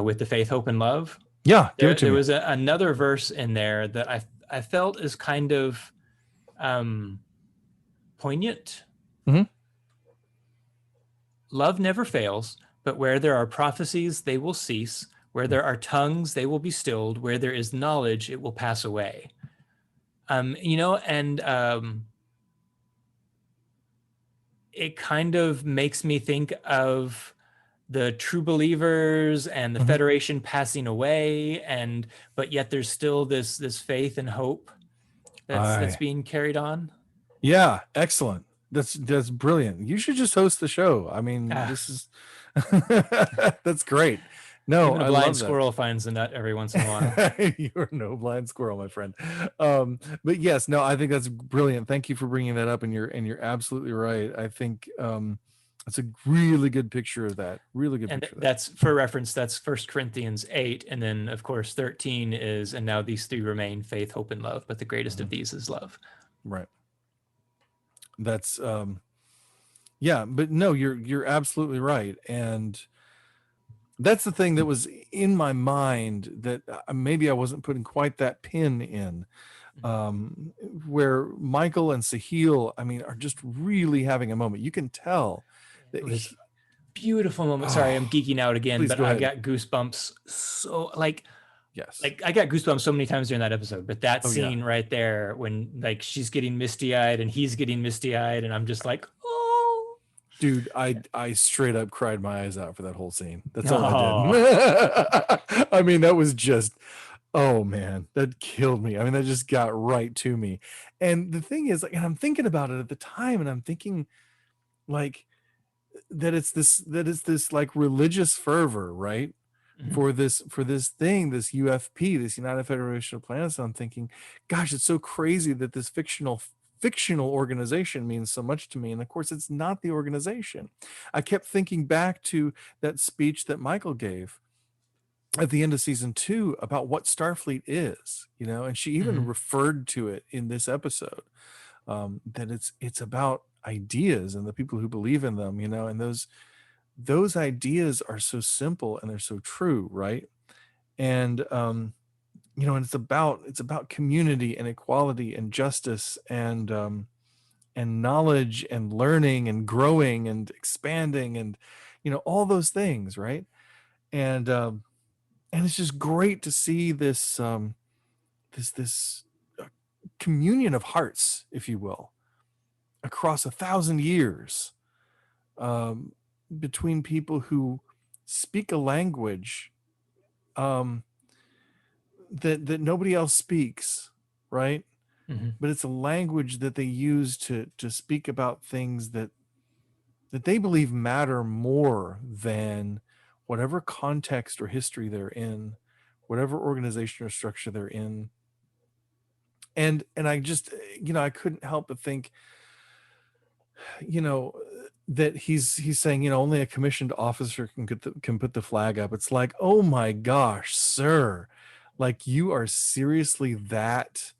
Speaker 2: with the faith, hope, and love.
Speaker 1: Yeah,
Speaker 2: there was another verse in there that I felt is kind of poignant. Love never fails, but where there are prophecies, they will cease. Where there are tongues, they will be stilled. Where there is knowledge, it will pass away. It kind of makes me think of the true believers and the Federation passing away, but yet there's still this faith and hope that's being carried on.
Speaker 1: Yeah, excellent. That's brilliant. You should just host the show. I mean,
Speaker 2: Ah,
Speaker 1: this is that's great. No,
Speaker 2: even a
Speaker 1: I
Speaker 2: blind
Speaker 1: love that.
Speaker 2: squirrel finds a nut every once in a while.
Speaker 1: You're no blind squirrel, my friend. But yes, no, I think that's brilliant. Thank you for bringing that up, and you're absolutely right. I think it's a really good picture of that. Really good
Speaker 2: And
Speaker 1: picture of that.
Speaker 2: that's, for reference, that's 1 Corinthians 8. And then, of course, 13 is, and now these three remain: faith, hope, and love. But the greatest of these is love.
Speaker 1: Right. That's yeah, but no, you're absolutely right. And that's the thing that was in my mind that maybe I wasn't putting quite that pin in, where Michael and Sahil, I mean, are just really having a moment. You can tell that
Speaker 2: It was beautiful moment. Sorry, I'm geeking out again,
Speaker 1: please
Speaker 2: but
Speaker 1: go
Speaker 2: I
Speaker 1: ahead.
Speaker 2: got goosebumps. So
Speaker 1: Yes.
Speaker 2: like I got goosebumps so many times during that episode, but that
Speaker 1: Oh, yeah.
Speaker 2: scene right there, when like she's getting misty eyed and he's getting misty eyed, and I'm just like, oh,
Speaker 1: Dude, I straight up cried my eyes out for that whole scene. That's all I
Speaker 2: oh.
Speaker 1: did. I mean, that was just, oh man, that killed me. I mean, that just got right to me. And the thing is, like, and I'm thinking about it at the time, and I'm thinking like that it's this like religious fervor, right?
Speaker 2: Mhm.
Speaker 1: For this thing, this UFP, this United Federation of Planets. I'm thinking, gosh, it's so crazy that this fictional organization means so much to me. And of course, it's not the organization. I kept thinking back to that speech that Michael gave at the end of season 2 about what Starfleet is, and she even referred to it in this episode, that it's about ideas and the people who believe in them, and those ideas are so simple and they're so true, right? And and it's about community and equality and justice and knowledge and learning and growing and expanding and all those things, right? And it's just great to see this communion of hearts, if you will, across 1,000 years, um, between people who speak a language that nobody else speaks, right? But it's a language that they use to speak about things that they believe matter more than whatever context or history they're in, whatever organization or structure they're in. And I just, I couldn't help but think, you know that he's saying, only a commissioned officer can put the flag up. It's like, oh my gosh, sir, like, you are seriously that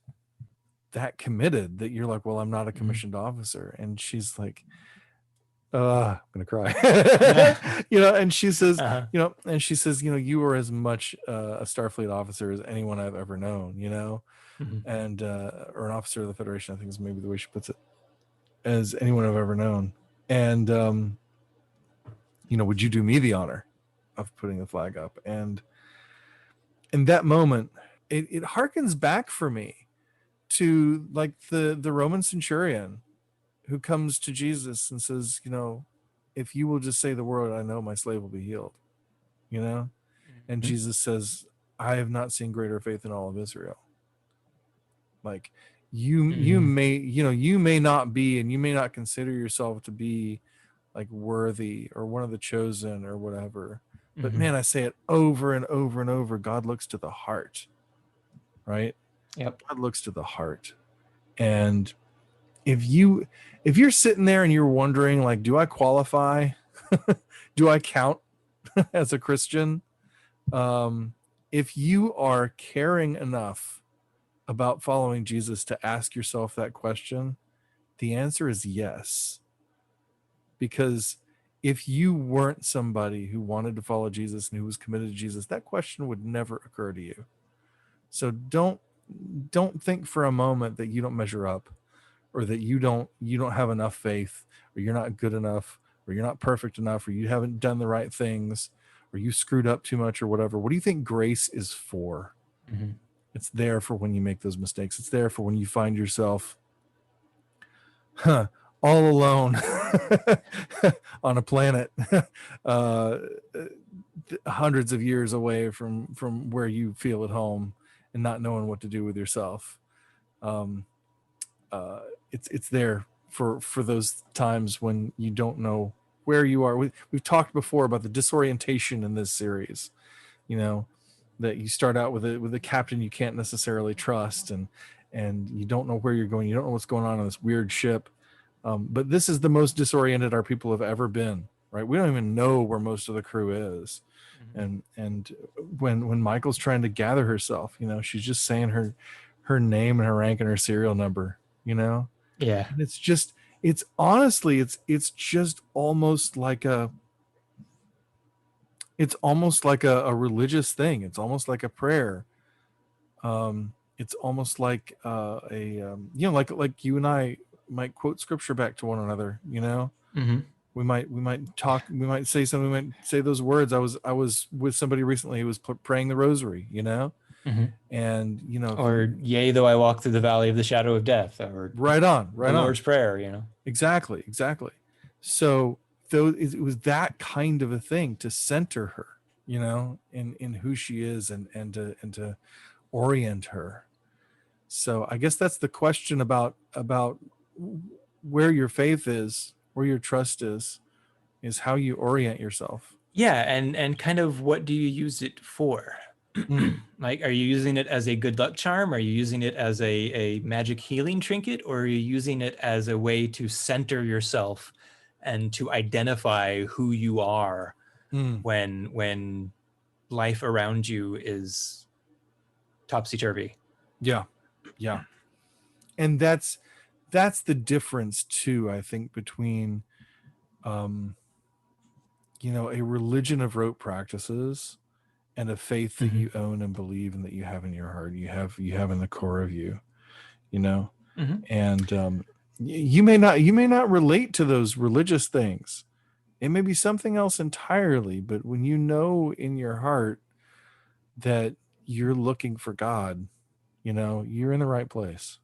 Speaker 1: committed that you're like, well, I'm not a commissioned officer. And she's like, I'm gonna cry. And she says, you are as much a Starfleet officer as anyone I've ever known, and or an officer of the Federation, I think is maybe the way she puts it, as anyone I've ever known. And would you do me the honor of putting the flag up? And in that moment, it harkens back for me to like the Roman centurion who comes to Jesus and says, if you will just say the word, I know my slave will be healed. And Jesus says, I have not seen greater faith in all of Israel. Like, you may not be, and you may not consider yourself to be like worthy or one of the chosen or whatever, but man, I say it over and over and over, God looks to the heart, right?
Speaker 2: Yep.
Speaker 1: God looks to the heart. And if you're sitting there and you're wondering, like, do I qualify? Do I count as a Christian? If you are caring enough about following Jesus to ask yourself that question, the answer is yes. Because if you weren't somebody who wanted to follow Jesus and who was committed to Jesus, that question would never occur to you. So don't think for a moment that you don't measure up, or that you don't have enough faith, or you're not good enough, or you're not perfect enough, or you haven't done the right things, or you screwed up too much or whatever. What do you think grace is for? It's there for when you make those mistakes. It's there for when you find yourself all alone on a planet hundreds of years away from where you feel at home, and not knowing what to do with yourself. It's there for those times when you don't know where you are. We've talked before about the disorientation in this series, you know, that you start out with a captain you can't necessarily trust, and you don't know where you're going, you don't know what's going on this weird ship. But this is the most disoriented our people have ever been, right? We don't even know where most of the crew is. And when Michael's trying to gather herself, you know, she's just saying her name and her rank and her serial number, you know.
Speaker 2: Yeah.
Speaker 1: And it's honestly it's just almost like a religious thing. It's almost like a prayer. It's almost like you know, like you and I might quote scripture back to one another, you know. We might talk, we might say something, we might say those words. I was with somebody recently who was praying the rosary, you know. And you know,
Speaker 2: or yea, though I walk through the valley of the shadow of death, or
Speaker 1: right on
Speaker 2: the Lord's Prayer, you know.
Speaker 1: Exactly. So it was that kind of a thing to center her, you know, in who she is, and to orient her. So I guess that's the question about where your faith is, where your trust is how you orient yourself.
Speaker 2: Yeah, and kind of what do you use it for? Like, are you using it as a good luck charm? Are you using it as a magic healing trinket? Or are you using it as a way to center yourself and to identify who you are when life around you is topsy-turvy?
Speaker 1: Yeah. And that's the difference too, I think, between you know, a religion of rote practices and a faith that you own and believe and that you have in your heart, you have in the core of you, you know. And you may not relate to those religious things. It may be something else entirely, but when you know in your heart that you're looking for God, you know, you're in the right place.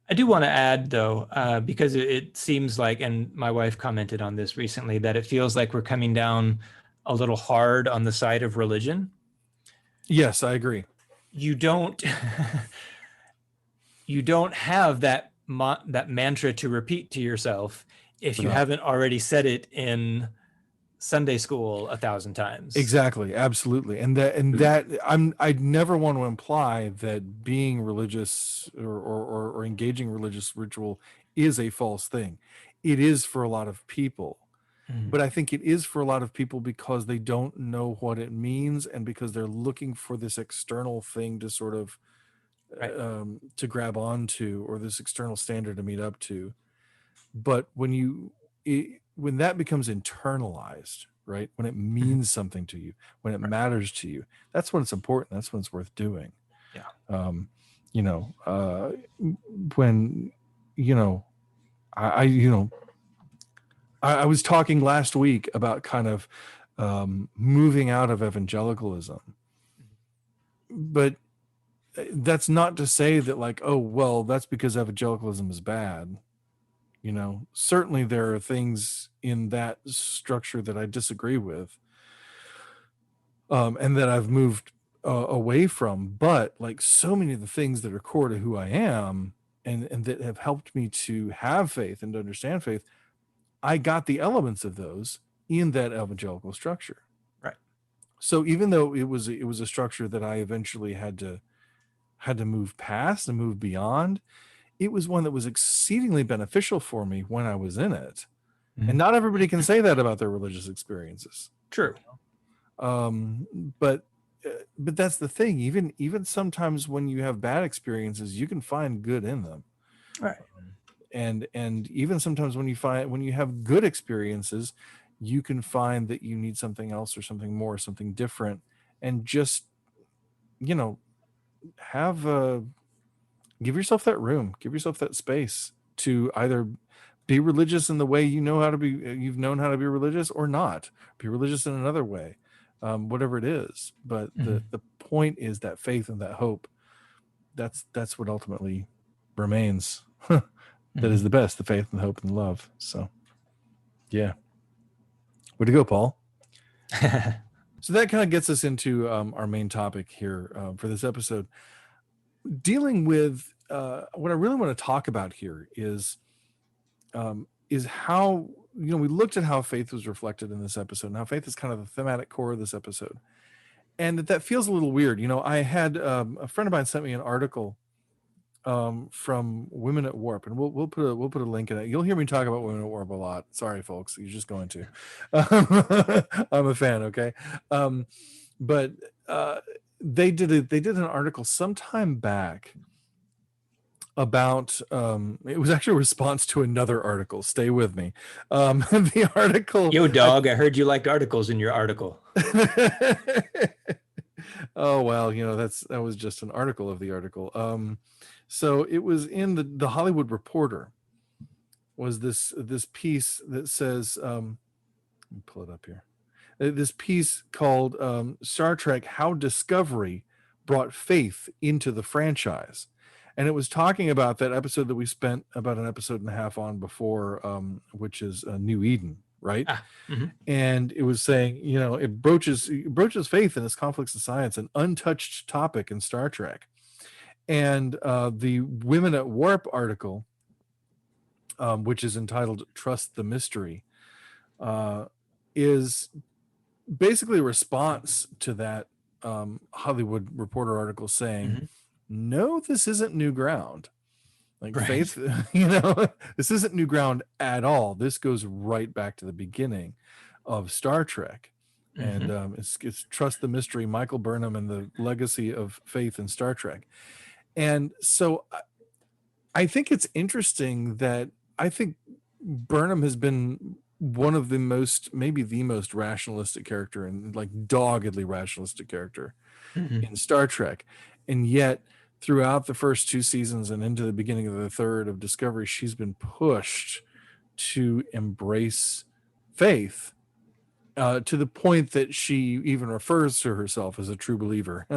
Speaker 2: I do want to add, though, because it seems like, and my wife commented on this recently, that it feels like we're coming down a little hard on the side of religion.
Speaker 1: Yes, I agree.
Speaker 2: You don't have that mantra to repeat to yourself if you haven't already said it in Sunday school 1,000 times.
Speaker 1: Exactly, absolutely. And that I'd never want to imply that being religious or engaging religious ritual is a false thing. It is for a lot of people. But I think it is for a lot of people because they don't know what it means, and because they're looking for this external thing to sort of to grab onto, or this external standard to meet up to. But when that becomes internalized, right, when it means something to you, when it matters to you, that's when it's important. That's when it's worth doing. You know, when, you know, I was talking last week about kind of moving out of evangelicalism, but that's not to say that, like, oh, well, that's because evangelicalism is bad. You know, certainly there are things in that structure that I disagree with, and that I've moved away from. But like so many of the things that are core to who I am, and that have helped me to have faith and to understand faith, I got the elements of those in that evangelical structure.
Speaker 2: Right.
Speaker 1: So even though it was a structure that I eventually had to move past and move beyond, it was one that was exceedingly beneficial for me when I was in it. And not everybody can say that about their religious experiences.
Speaker 2: True.
Speaker 1: But that's the thing. Even sometimes when you have bad experiences, you can find good in them.
Speaker 2: Right.
Speaker 1: And even sometimes when you have good experiences, you can find that you need something else or something more, something different, and just, you know, give yourself that room, give yourself that space to either be religious in the way you've known how to be religious, or not be religious in another way, whatever it is. But the point is that faith and that hope, that's what ultimately remains. That is the best, the faith and the hope and the love. So yeah, way to go, Paul. So that kind of gets us into our main topic here for this episode, dealing with what I really want to talk about here is is how, we looked at how faith was reflected in this episode, and how faith is kind of the thematic core of this episode, and that feels a little weird. I had a friend of mine sent me an article from Women at Warp, and we'll put a link in it. You'll hear me talk about Women at Warp a lot. Sorry, folks, you're just going to. I'm a fan, okay, but they did an article sometime back about it was actually a response to another article. Stay with me. The article.
Speaker 2: Yo, dog, I heard you liked articles in your article.
Speaker 1: Oh well, that was just an article of the article. So it was in the Hollywood Reporter, was this piece that says, let me pull it up here. This piece called Star Trek: How Discovery Brought Faith into the Franchise. And it was talking about that episode that we spent about an episode and a half on before, which is New Eden, right? And it was saying, it broaches faith and its conflicts of science, an untouched topic in Star Trek. And the Women at Warp article, which is entitled "Trust the Mystery," is basically a response to that Hollywood Reporter article saying, no, this isn't new ground. Like faith, this isn't new ground at all. This goes right back to the beginning of Star Trek. And it's Trust the Mystery, Michael Burnham and the legacy of faith in Star Trek. And so I think it's interesting that I think Burnham has been one of the most, maybe the most rationalistic character, and like doggedly rationalistic character in Star Trek. And yet throughout the first two seasons and into the beginning of the third of Discovery, she's been pushed to embrace faith to the point that she even refers to herself as a true believer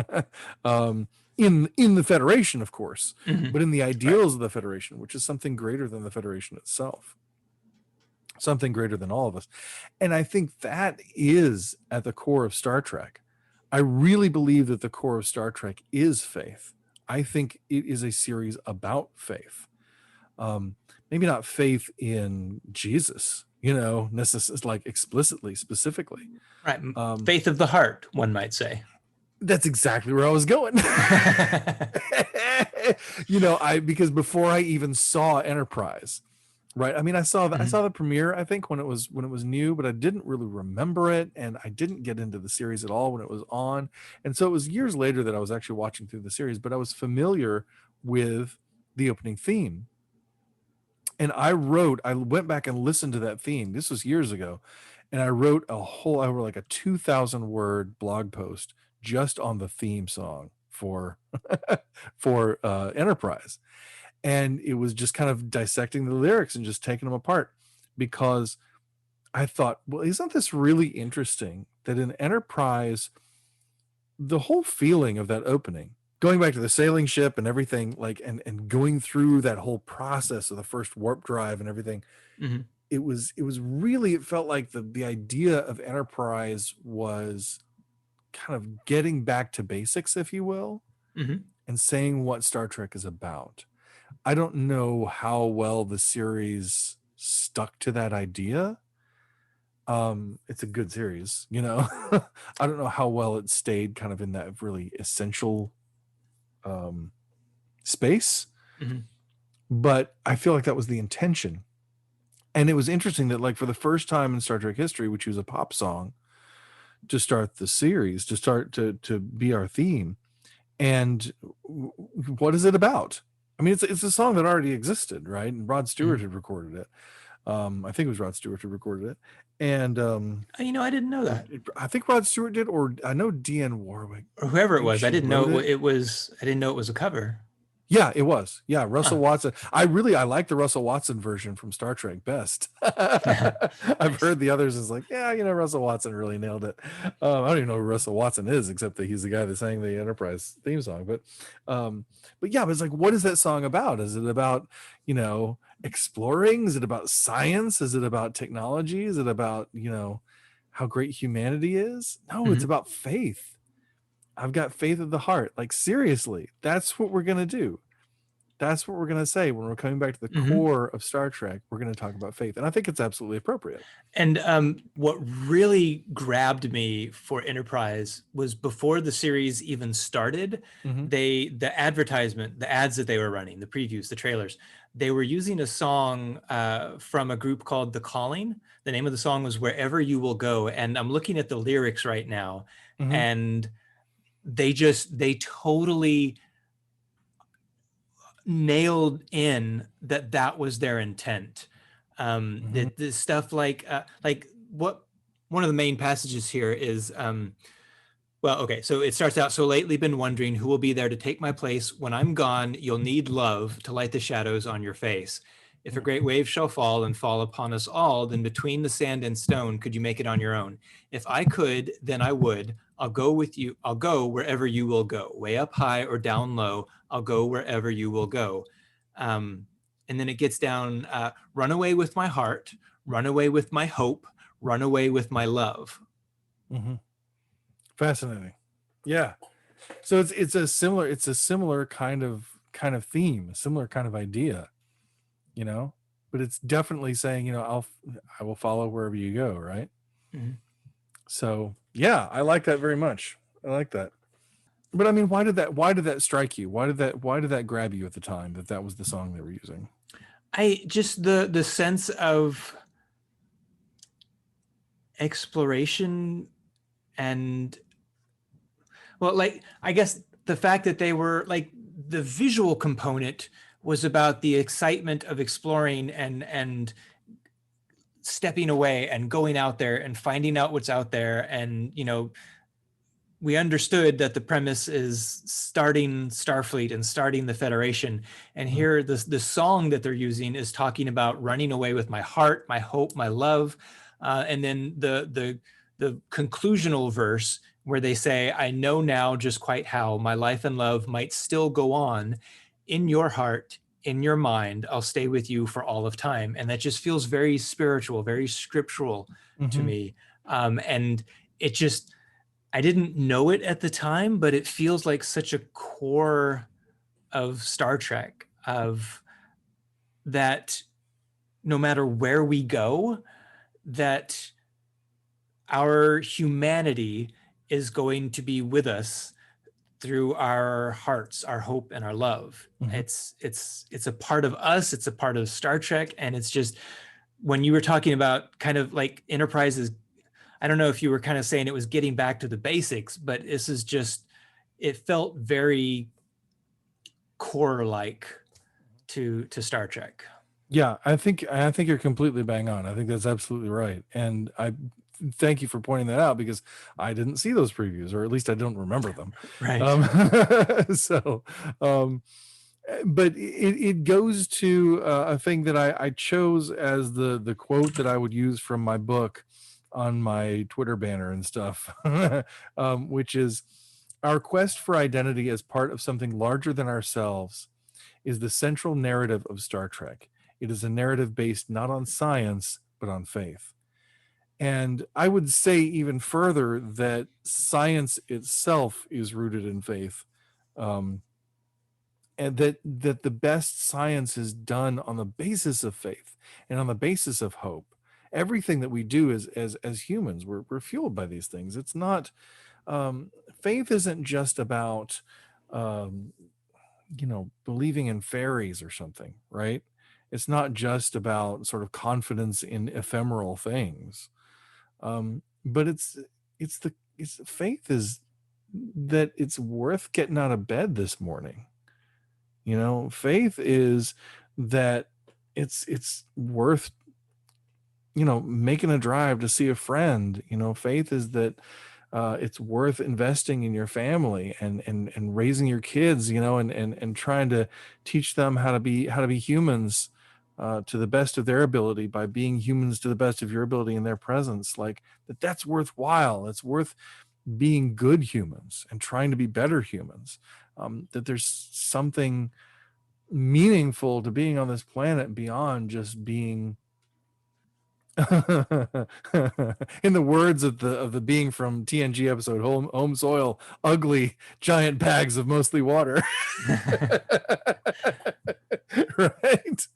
Speaker 1: in the Federation, of course, but in the ideals of the Federation, which is something greater than the Federation itself, something greater than all of us. And I think that is at the core of Star Trek. I really believe that the core of Star Trek is faith. I think it is a series about faith. Maybe not faith in Jesus, like explicitly, specifically.
Speaker 2: Right. Faith of the heart, one might say.
Speaker 1: That's exactly where I was going. Because before I even saw Enterprise, right? I mean, I saw the premiere, I think, when it was new, but I didn't really remember it, and I didn't get into the series at all when it was on. And so it was years later that I was actually watching through the series, but I was familiar with the opening theme. And I went back and listened to that theme. This was years ago. And I wrote like a 2,000 word blog post just on the theme song for Enterprise. And it was just kind of dissecting the lyrics and just taking them apart, because I thought, well, isn't this really interesting that in Enterprise, the whole feeling of that opening, going back to the sailing ship and everything, like, and going through that whole process of the first warp drive and everything, it felt like the idea of Enterprise was kind of getting back to basics, if you will, and saying what Star Trek is about. I don't know how well the series stuck to that idea. It's a good series, I don't know how well it stayed kind of in that really essential space, but I feel like that was the intention. And it was interesting that, like, for the first time in Star Trek history, we choose a pop song to start the series, to be our theme. And what is it about? I mean, it's a song that already existed, right? And Rod Stewart had recorded it. I think it was Rod Stewart who recorded it. And
Speaker 2: I didn't know that.
Speaker 1: I think Rod Stewart did, or I know Dionne Warwick,
Speaker 2: or whoever it was. I didn't know it was. I didn't know it was a cover.
Speaker 1: Yeah, it was. Yeah, Russell Watson. I like the Russell Watson version from Star Trek best. I've heard the others is like, Russell Watson really nailed it. I don't even know who Russell Watson is, except that he's the guy that sang the Enterprise theme song. But it's like, what is that song about? Is it about, exploring? Is it about science? Is it about technology? Is it about, how great humanity is? No, it's about faith. I've got faith of the heart. Like, seriously, that's what we're going to do. That's what we're going to say when we're coming back to the core of Star Trek. We're going to talk about faith, and I think it's absolutely appropriate.
Speaker 2: And what really grabbed me for Enterprise was before the series even started, the advertisement, the ads that they were running, the previews, the trailers, they were using a song from a group called The Calling. The name of the song was Wherever You Will Go. And I'm looking at the lyrics right now, and they totally nailed in that was their intent. The stuff like what one of the main passages here is well, okay, so it starts out, so lately been wondering who will be there to take my place. When I'm gone, you'll need love to light the shadows on your face. If a great wave shall fall and fall upon us all, then between the sand and stone, could you make it on your own? If I could, then I would. I'll go with you. I'll go wherever you will go, way up high or down low. I'll go wherever you will go. And then it gets down, run away with my heart, run away with my hope, run away with my love.
Speaker 1: Fascinating. Yeah. So it's a similar kind of theme, a similar kind of idea, you know, but it's definitely saying, you know, I will follow wherever you go. Right. So yeah, I like that very much. I like that. But I mean, why did that strike you? Why did that grab you at the time that was the song they were using?
Speaker 2: I just, the sense of exploration and, well, like, I guess the fact that they were like, the visual component was about the excitement of exploring and stepping away and going out there and finding out what's out there. And, you know, we understood that the premise is starting Starfleet and starting the Federation. And here, the song that they're using is talking about running away with my heart, my hope, my love. And then the conclusional verse where they say, I know now just quite how my life and love might still go on in your heart, in your mind. I'll stay with you for all of time. And that just feels very spiritual, very scriptural to me. And it just, I didn't know it at the time, but it feels like such a core of Star Trek, of that no matter where we go, that our humanity is going to be with us through our hearts, our hope, and our love. It's a part of us. It's a part of Star Trek. And it's just, when you were talking about kind of like Enterprise's, I don't know if you were kind of saying it was getting back to the basics, but this is just, it felt very core-like to Star Trek.
Speaker 1: Yeah, I think you're completely bang on. I think that's absolutely right. And I thank you for pointing that out, because I didn't see those previews, or at least I don't remember them.
Speaker 2: Right.
Speaker 1: But it goes to a thing that I chose as the quote that I would use from my book on my Twitter banner and stuff, which is, our quest for identity as part of something larger than ourselves is the central narrative of Star Trek. It is a narrative based not on science, but on faith. And I would say even further that science itself is rooted in faith. And that the best science is done on the basis of faith and on the basis of hope. Everything that we do as humans, we're fueled by these things. It's not, faith isn't just about, believing in fairies or something, right? It's not just about sort of confidence in ephemeral things. But it's faith is that it's worth getting out of bed this morning. Faith is that it's worth, making a drive to see a friend. Faith is that it's worth investing in your family and raising your kids, and trying to teach them how to be humans to the best of their ability by being humans to the best of your ability in their presence. Like that's worthwhile. It's worth being good humans and trying to be better humans. That there's something meaningful to being on this planet beyond just being In the words of the being from TNG episode Home Soil, ugly giant bags of mostly water. Right.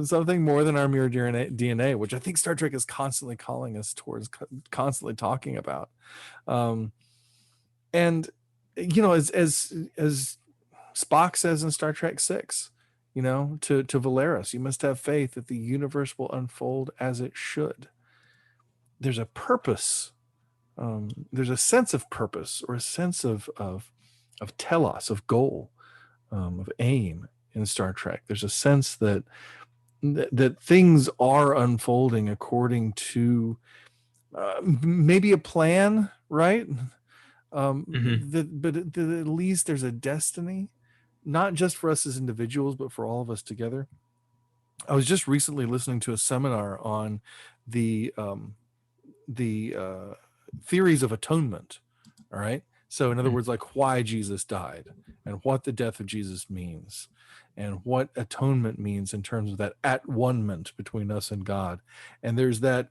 Speaker 1: Something more than our mere DNA, which I think Star Trek is constantly calling us towards, constantly talking about. And as Spock says in Star Trek 6, to Valeris, you must have faith that the universe will unfold as it should. There's a purpose. There's a sense of purpose, or a sense of telos, of goal, of aim in Star Trek. There's a sense that things are unfolding according to maybe a plan, right? But at least there's a destiny, not just for us as individuals, but for all of us together. I was just recently listening to a seminar on the theories of atonement. All right. So in other words, like why Jesus died and what the death of Jesus means and what atonement means in terms of that at-one-ment between us and God. And there's that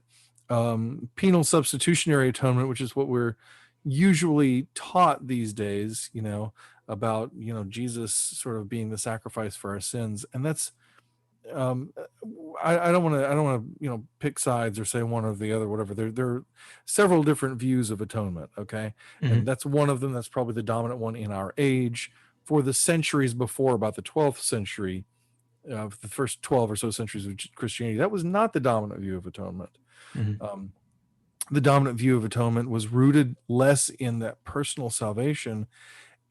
Speaker 1: penal substitutionary atonement, which is what we're usually taught these days, about, Jesus sort of being the sacrifice for our sins. And that's, I don't want to pick sides or say one or the other, whatever. There are several different views of atonement. Okay. And that's one of them. That's probably the dominant one in our age. For the centuries before, about the 12th century, the first 12 or so centuries of Christianity, that was not the dominant view of atonement. The dominant view of atonement was rooted less in that personal salvation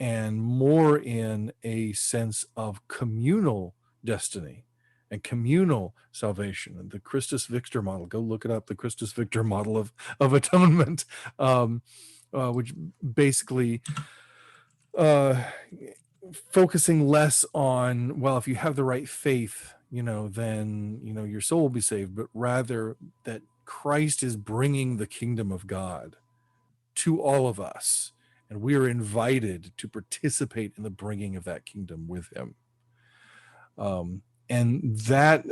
Speaker 1: and more in a sense of communal destiny and communal salvation. And the Christus Victor model, go look it up, the Christus Victor model of atonement, which basically focusing less on, well, if you have the right faith, then your soul will be saved, but rather that Christ is bringing the kingdom of God to all of us, and we are invited to participate in the bringing of that kingdom with him. And that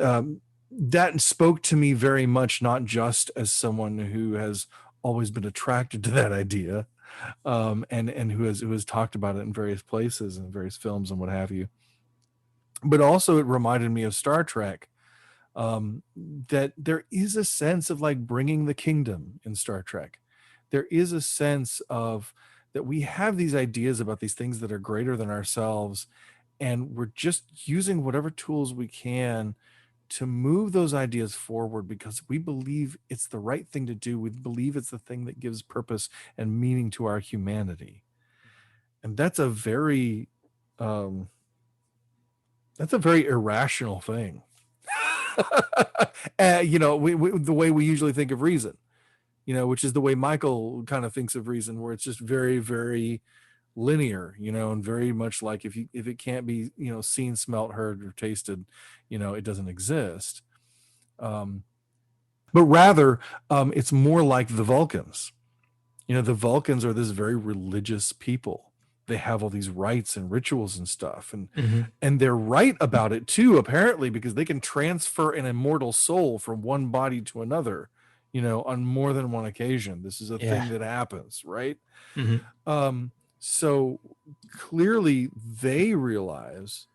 Speaker 1: spoke to me very much, not just as someone who has always been attracted to that idea, and who has talked about it in various places and various films and what have you, but also it reminded me of Star Trek. That there is a sense of like bringing the kingdom in Star Trek. There is a sense of that we have these ideas about these things that are greater than ourselves, and we're just using whatever tools we can to move those ideas forward because we believe it's the right thing to do. We believe it's the thing that gives purpose and meaning to our humanity. And that's a very irrational thing. The way we usually think of reason, which is the way Michael kind of thinks of reason, where it's just very, very linear, and very much like if it can't be, seen, smelt, heard, or tasted, it doesn't exist. But rather, it's more like the Vulcans. The Vulcans are this very religious people. They have all these rites and rituals and stuff, and they're right about it too, apparently, because they can transfer an immortal soul from one body to another, on more than one occasion. This is a thing that happens, right? So clearly they realize,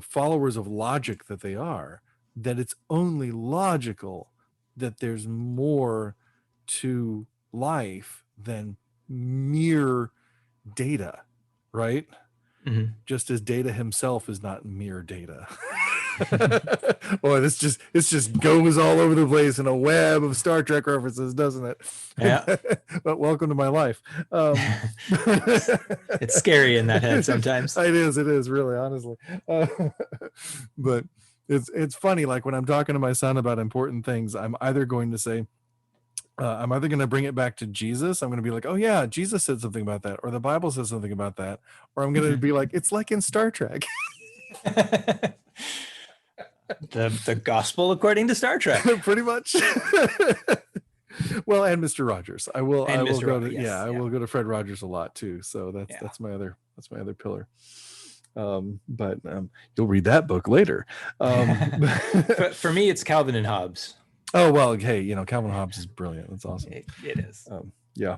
Speaker 1: followers of logic that they are, that it's only logical that there's more to life than mere data, right? Just as data himself is not mere data. Boy, this just goes all over the place in a web of Star Trek references, doesn't it?
Speaker 2: Yeah.
Speaker 1: But welcome to my life.
Speaker 2: It's scary in that head sometimes.
Speaker 1: It is really, honestly. But it's funny, like when I'm talking to my son about important things, I'm either going to bring it back to Jesus. I'm going to be like, oh yeah, Jesus said something about that, or the Bible says something about that, or I'm going to be like, it's like in Star Trek.
Speaker 2: the gospel according to Star Trek.
Speaker 1: Pretty much. Well, and Mr. Rogers. I will go to Fred Rogers a lot too. So that's my other pillar. But you'll read that book later.
Speaker 2: For me, it's Calvin and Hobbes.
Speaker 1: Oh, well, hey, Calvin Hobbes is brilliant. That's awesome.
Speaker 2: It is.
Speaker 1: Yeah.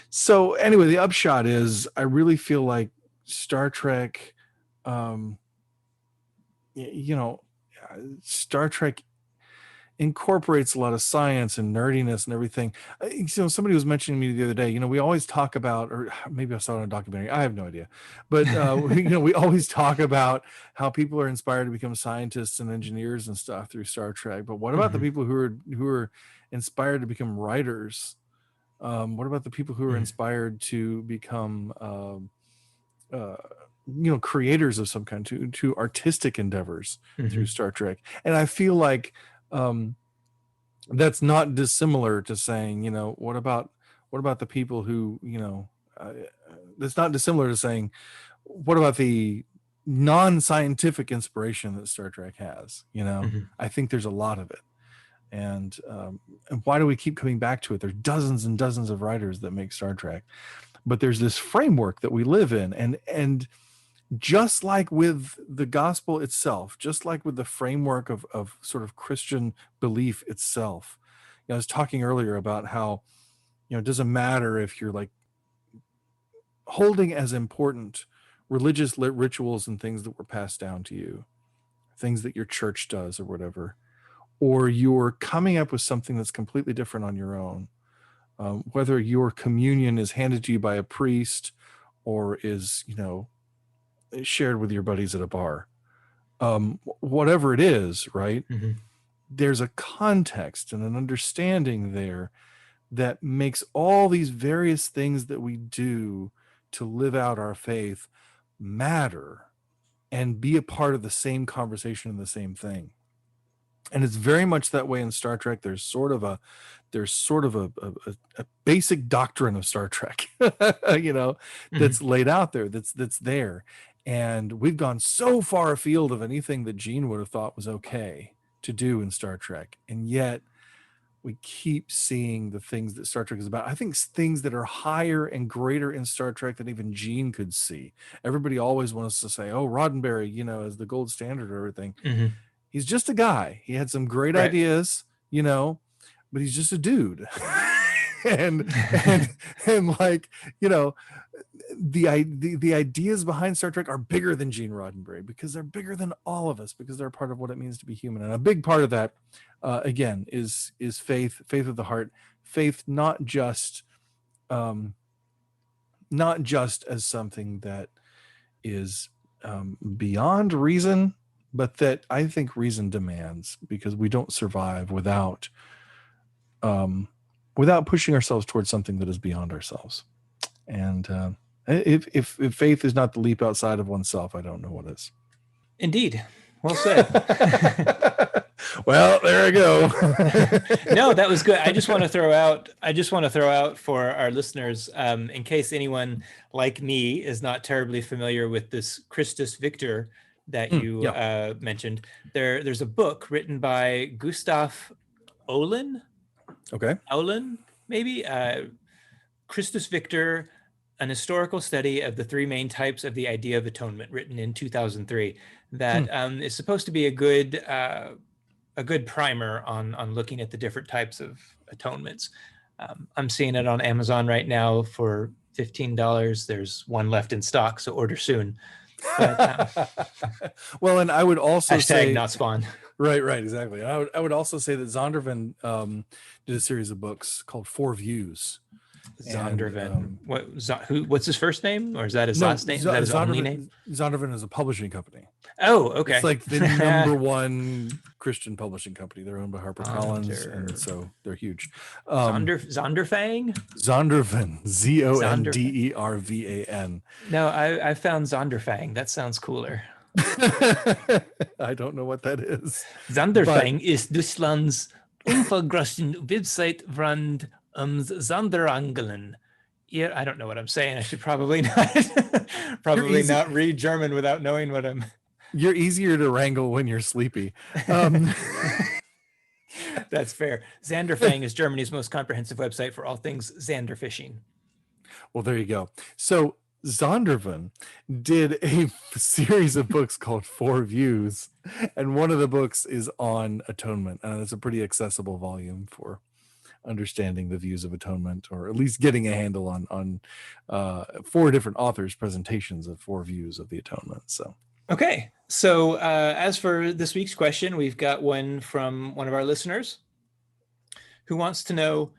Speaker 1: So anyway, the upshot is I really feel like Star Trek, um, Star Trek incorporates a lot of science and nerdiness and everything. Somebody was mentioning to me the other day, we always talk about, or maybe I saw it on a documentary, I have no idea, but we always talk about how people are inspired to become scientists and engineers and stuff through Star Trek. But what about the people who are inspired to become writers? What about the people who are inspired to become creators of some kind, to artistic endeavors through Star Trek? And I feel like that's not dissimilar to saying, what about the people who, that's not dissimilar to saying, what about the non-scientific inspiration that Star Trek has? I think there's a lot of it. And why do we keep coming back to it? There's dozens and dozens of writers that make Star Trek, but there's this framework that we live in. And just like with the gospel itself, just like with the framework of sort of Christian belief itself, I was talking earlier about how, it doesn't matter if you're like holding as important religious rituals and things that were passed down to you, things that your church does or whatever, or you're coming up with something that's completely different on your own, whether your communion is handed to you by a priest or is, shared with your buddies at a bar, whatever it is, right? There's a context and an understanding there that makes all these various things that we do to live out our faith matter and be a part of the same conversation and the same thing. And it's very much that way in Star Trek. There's sort of a basic doctrine of Star Trek, that's laid out there, that's there. And we've gone so far afield of anything that Gene would have thought was okay to do in Star Trek. And yet we keep seeing the things that Star Trek is about. I think things that are higher and greater in Star Trek than even Gene could see. Everybody always wants to say, oh, Roddenberry, is the gold standard or everything. He's just a guy. He had some great ideas, but he's just a dude. and like, the ideas behind Star Trek are bigger than Gene Roddenberry, because they're bigger than all of us, because they're part of what it means to be human. And a big part of that, again, is faith of the heart, faith, not just as something that is beyond reason, but that I think reason demands, because we don't survive without pushing ourselves towards something that is beyond ourselves. And if faith is not the leap outside of oneself, I don't know what is.
Speaker 2: Indeed. Well said.
Speaker 1: Well, there I go.
Speaker 2: No, that was good. I just want to throw out for our listeners, in case anyone like me is not terribly familiar with this Christus Victor that you mentioned. There's a book written by Gustav Olin.
Speaker 1: Okay.
Speaker 2: Olin, maybe. Christus Victor, an historical study of the three main types of the idea of atonement, written in 2003. That is supposed to be a good primer on looking at the different types of atonements. I'm seeing it on Amazon right now for $15. There's one left in stock, so order soon. But,
Speaker 1: well, and I would also say
Speaker 2: not spawn.
Speaker 1: Right, exactly. I would also say that Zondervan did a series of books called Four Views.
Speaker 2: Zondervan. What's his first name, or is that his last name? Is that his only name?
Speaker 1: Zondervan is a publishing company.
Speaker 2: Oh, okay.
Speaker 1: It's like the number one Christian publishing company. They're owned by HarperCollins, and so they're huge.
Speaker 2: Zondervan.
Speaker 1: Zondervan, Zondervan.
Speaker 2: No, I found Zonderfang. That sounds cooler.
Speaker 1: I don't know what that is.
Speaker 2: Zonderfang is Deutschland's unvergrossen Website von Sonderangelen. Yeah, I don't know what I'm saying. I should probably not read German without knowing what I'm.
Speaker 1: You're easier to wrangle when you're sleepy.
Speaker 2: That's fair. Zanderfang is Germany's most comprehensive website for all things Zander fishing.
Speaker 1: Well, there you go. So Zondervan did a series of books called Four Views, and one of the books is on atonement, and it's a pretty accessible volume for understanding the views of atonement, or at least getting a handle on four different authors' presentations of four views of the atonement. So
Speaker 2: Okay, so as for this week's question, we've got one from one of our listeners who wants to know,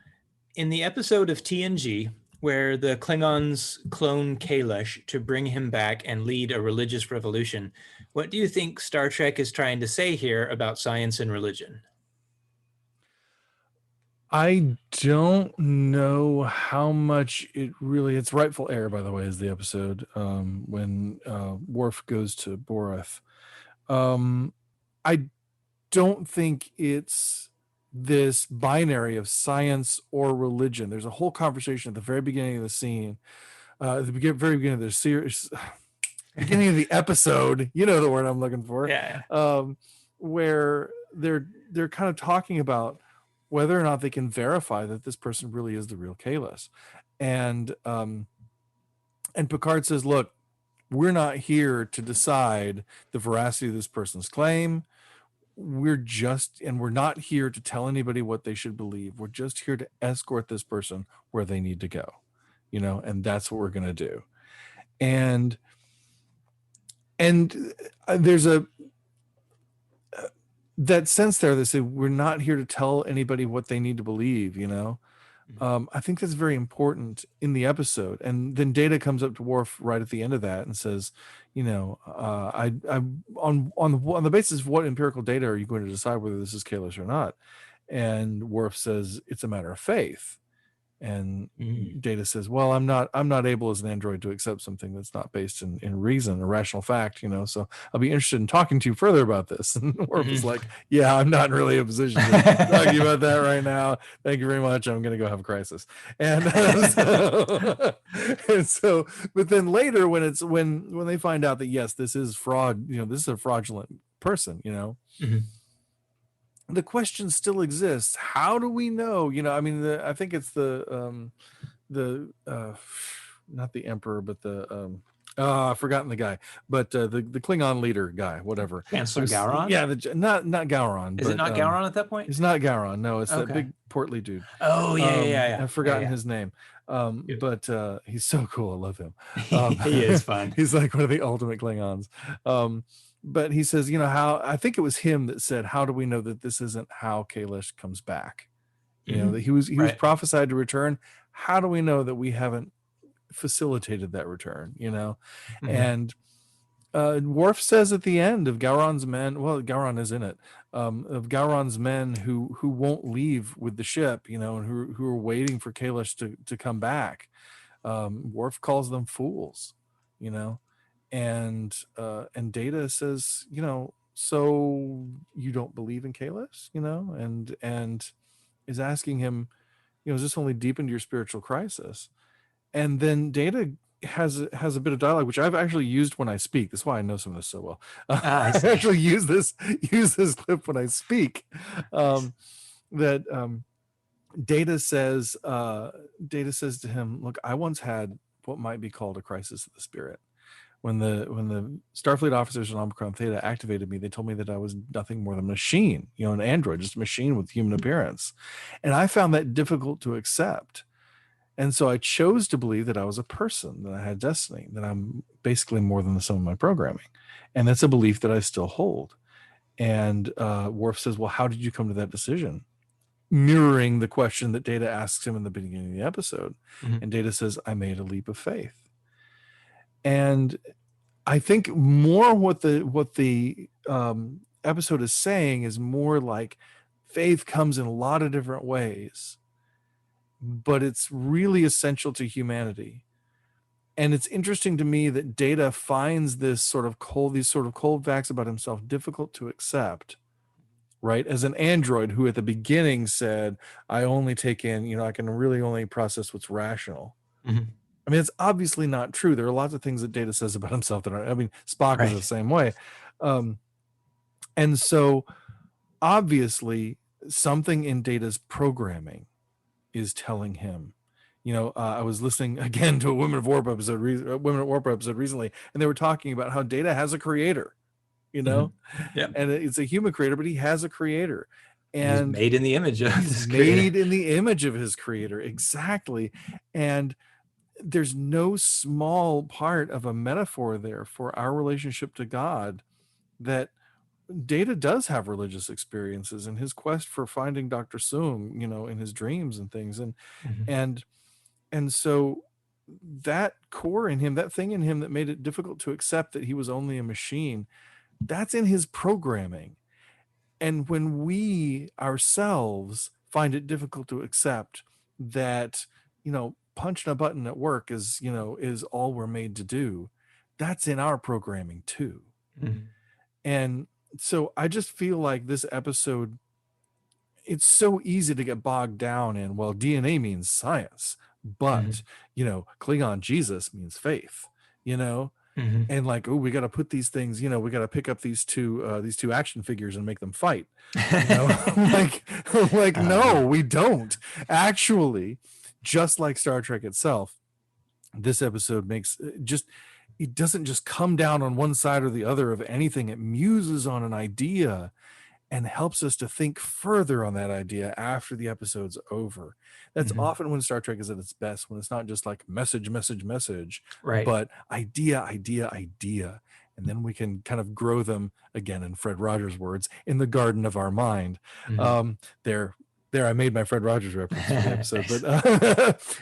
Speaker 2: in the episode of TNG where the Klingons clone Kalish to bring him back and lead a religious revolution, what do you think Star Trek is trying to say here about science and religion?
Speaker 1: I don't know how much it's Rightful Heir, by the way, is the episode when Worf goes to Boreth. I don't think it's this binary of science or religion. There's a whole conversation at the very beginning of the scene, at the very beginning of the series, beginning of the episode, you know the word I'm looking for.
Speaker 2: Yeah.
Speaker 1: Where they're kind of talking about whether or not they can verify that this person really is the real Kalis. And Picard says, look, we're not here to decide the veracity of this person's claim. We're not here to tell anybody what they should believe. We're just here to escort this person where they need to go, and that's what we're going to do. And there's that sense there. They say, we're not here to tell anybody what they need to believe, I think that's very important in the episode. And then Data comes up to Worf right at the end of that and says, I on the basis of what empirical data are you going to decide whether this is Kalis or not? And Worf says, it's a matter of faith. And Data says, well, I'm not able as an android to accept something that's not based in reason or rational fact, so I'll be interested in talking to you further about this. And Worf is like, yeah, I'm not really in a position to talk to you about that right now. Thank you very much. I'm going to go have a crisis. And so, but then later when they find out that, yes, this is fraud, this is a fraudulent person, the question still exists. How do we know? I think it's the not the emperor, but the I've forgotten the guy, but the Klingon leader guy, whatever.
Speaker 2: Chancellor Gowron?
Speaker 1: Yeah, not Gowron.
Speaker 2: Is it not Gowron at that point?
Speaker 1: It's not Gowron. No, it's that big portly dude.
Speaker 2: Oh yeah.
Speaker 1: I've forgotten his name. But he's so cool. I love him.
Speaker 2: He is fun.
Speaker 1: He's like one of the ultimate Klingons. But he says, how I think it was him that said, how do we know that this isn't how Kalish comes back? That he was prophesied to return. How do we know that we haven't facilitated that return? And Worf says at the end of Gowron's men, well, Gowron is in it, of Gowron's men who won't leave with the ship, and who are waiting for Kalish to come back. Worf calls them fools, and Data says, so you don't believe in Kalis, and is asking him, is this only deepened your spiritual crisis? And then Data has a bit of dialogue, which I've actually used when I speak. That's why I know some of this so well. I actually use this clip when I speak. That Data says to him, look, I once had what might be called a crisis of the spirit. When the Starfleet officers on Omicron Theta activated me, they told me that I was nothing more than a machine, an android, just a machine with human appearance. And I found that difficult to accept. And so I chose to believe that I was a person, that I had destiny, that I'm basically more than the sum of my programming. And that's a belief that I still hold. And Worf says, well, how did you come to that decision? Mirroring the question that Data asks him in the beginning of the episode. And Data says, I made a leap of faith. And I think more what the episode is saying is more like faith comes in a lot of different ways, but it's really essential to humanity. And it's interesting to me that Data finds these sort of cold facts about himself difficult to accept, right? As an android who at the beginning said, I only take in, I can really only process what's rational. I mean, it's obviously not true. There are lots of things that Data says about himself that are, Spock is the same way. And so obviously something in Data's programming is telling him, I was listening again to a Women at Warp episode recently, and they were talking about how Data has a creator,
Speaker 2: Yeah.
Speaker 1: and it's a human creator, but he has a creator,
Speaker 2: He's
Speaker 1: and
Speaker 2: made in the image of
Speaker 1: he's
Speaker 2: this
Speaker 1: made
Speaker 2: creator.
Speaker 1: in the image of his creator. Exactly. And there's no small part of a metaphor there for our relationship to God, that Data does have religious experiences in his quest for finding Dr. Soong, in his dreams and things. And so that core in him, that thing in him that made it difficult to accept that he was only a machine, that's in his programming. And when we ourselves find it difficult to accept that, punching a button at work is all we're made to do, that's in our programming too. And so I just feel like this episode, it's so easy to get bogged down in, well, DNA means science, but Klingon Jesus means faith, and like, oh, we got to put these things, we got to pick up these two action figures and make them fight, like no, we don't actually. Just like Star Trek itself, this episode makes it doesn't just come down on one side or the other of anything. It muses on an idea and helps us to think further on that idea after the episode's over. That's often when Star Trek is at its best, when it's not just like message,
Speaker 2: right,
Speaker 1: but idea. And then we can kind of grow them, again, in Fred Rogers' words, in the garden of our mind. There, I made my Fred Rogers reference for the episode,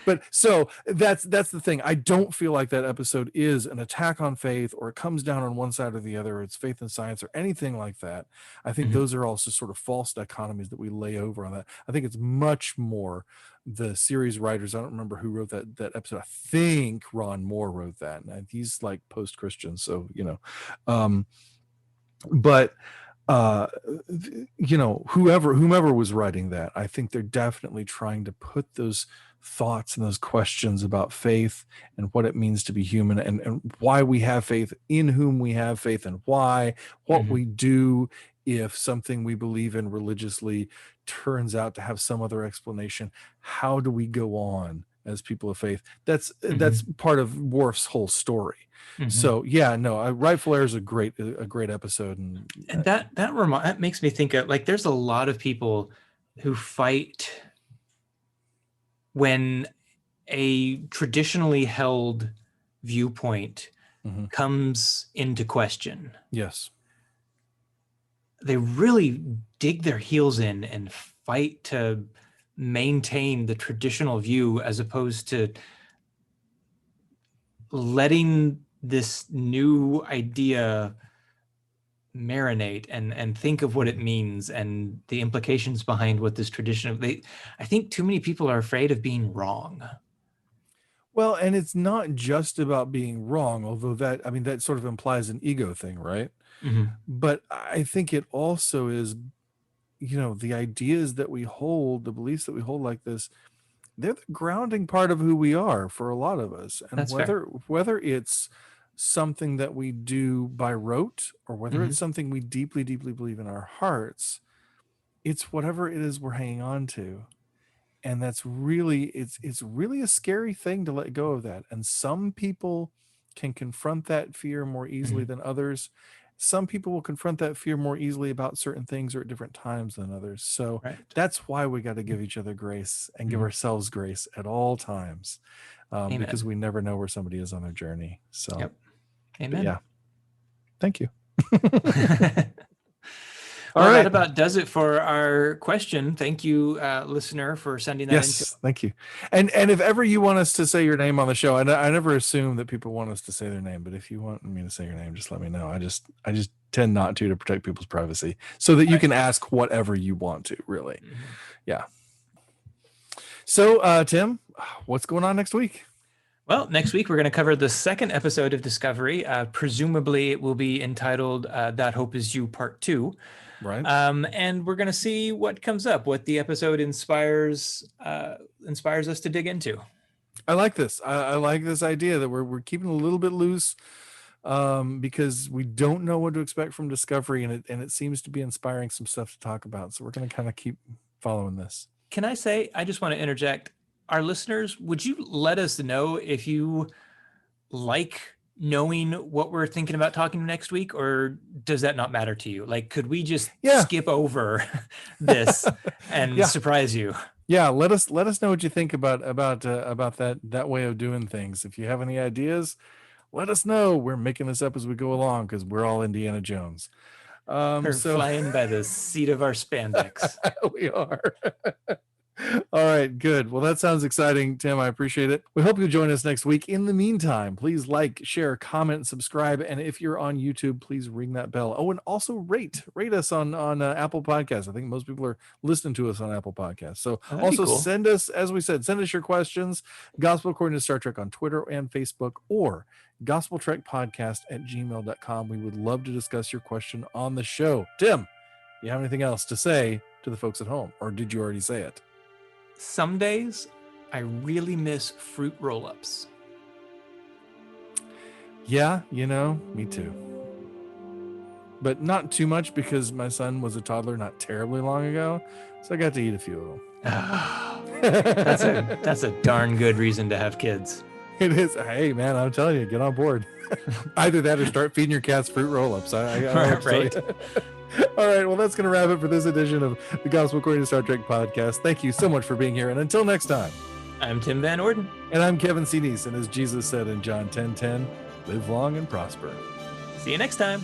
Speaker 1: but so that's the thing. I don't feel like that episode is an attack on faith, or it comes down on one side or the other, or it's faith and science or anything like that. I think those are also sort of false dichotomies that we lay over on that. I think it's much more the series writers. I don't remember who wrote that episode. I think Ron Moore wrote that, and he's like post-Christian, so but whomever was writing that, I think they're definitely trying to put those thoughts and those questions about faith and what it means to be human, and why we have faith, in whom we have faith, and what we do if something we believe in religiously turns out to have some other explanation. How do we go on as people of faith? That's part of Worf's whole story. So Rightful Heir is a great episode, and
Speaker 2: that makes me think of, like, there's a lot of people who fight when a traditionally held viewpoint comes into question.
Speaker 1: Yes,
Speaker 2: they really dig their heels in and fight to maintain the traditional view, as opposed to letting this new idea marinate and think of what it means and the implications behind what this tradition. I think too many people are afraid of being wrong.
Speaker 1: Well, and it's not just about being wrong, although that sort of implies an ego thing, right? But I think it also is, the ideas that we hold, the beliefs that we hold like this, they're the grounding part of who we are for a lot of us. And
Speaker 2: That's
Speaker 1: whether it's something that we do by rote, or whether it's something we deeply, deeply believe in our hearts, it's whatever it is we're hanging on to. And that's really, it's really a scary thing to let go of that. And some people can confront that fear more easily than others. Some people will confront that fear more easily about certain things or at different times than others. So that's why we got to give each other grace and give ourselves grace at all times, because we never know where somebody is on their journey. So,
Speaker 2: Amen.
Speaker 1: Yeah. Thank you.
Speaker 2: All right. That about does it for our question. Thank you, listener, for sending that in.
Speaker 1: Yes, thank you. And if ever you want us to say your name on the show, I never assume that people want us to say their name, but if you want me to say your name, just let me know. I just tend not to protect people's privacy, so that you can ask whatever you want to, really. Yeah. So, Tim, what's going on next week?
Speaker 2: Well, next week we're going to cover the second episode of Discovery. Presumably it will be entitled That Hope Is You Part 2.
Speaker 1: Right.
Speaker 2: And we're going to see what comes up, what the episode inspires us to dig into.
Speaker 1: I like this. I like this idea that we're keeping a little bit loose, because we don't know what to expect from Discovery, and it seems to be inspiring some stuff to talk about. So we're going to kind of keep following this.
Speaker 2: Can I say, I just want to interject, our listeners, would you let us know if you like knowing what we're thinking about talking next week, or does that not matter to you? Like, could we just skip over this and surprise you?
Speaker 1: Yeah, let us know what you think about that way of doing things. If you have any ideas, let us know. We're making this up as we go along because we're all Indiana Jones.
Speaker 2: We're flying by the seat of our spandex.
Speaker 1: We are. All right, good. Well, that sounds exciting, Tim. I appreciate it. We hope you'll join us next week. In the meantime, please like, share, comment, subscribe, and if you're on YouTube, please ring that bell. Oh, and also rate us on Apple Podcasts. I think most people are listening to us on Apple Podcasts. So also send us, as we said, send us your questions. Gospel According to Star Trek on Twitter and Facebook, or gospeltrekpodcast@gmail.com. We would love to discuss your question on the show. Tim, do you have anything else to say to the folks at home, or did you already say it?
Speaker 2: Some days I really miss fruit roll-ups.
Speaker 1: Yeah, me too. But not too much, because my son was a toddler not terribly long ago, so I got to eat a few of them.
Speaker 2: That's a darn good reason to have kids.
Speaker 1: It is. Hey, man, I'm telling you, get on board. Either that or start feeding your cats fruit roll-ups. Right. All right, well, that's going to wrap it for this edition of the Gospel According to Star Trek podcast. Thank you so much for being here, and until next time,
Speaker 2: I'm Tim Van Orden.
Speaker 1: And I'm Kevin C. Neeson. As Jesus said in John 10:10, live long and prosper.
Speaker 2: See you next time.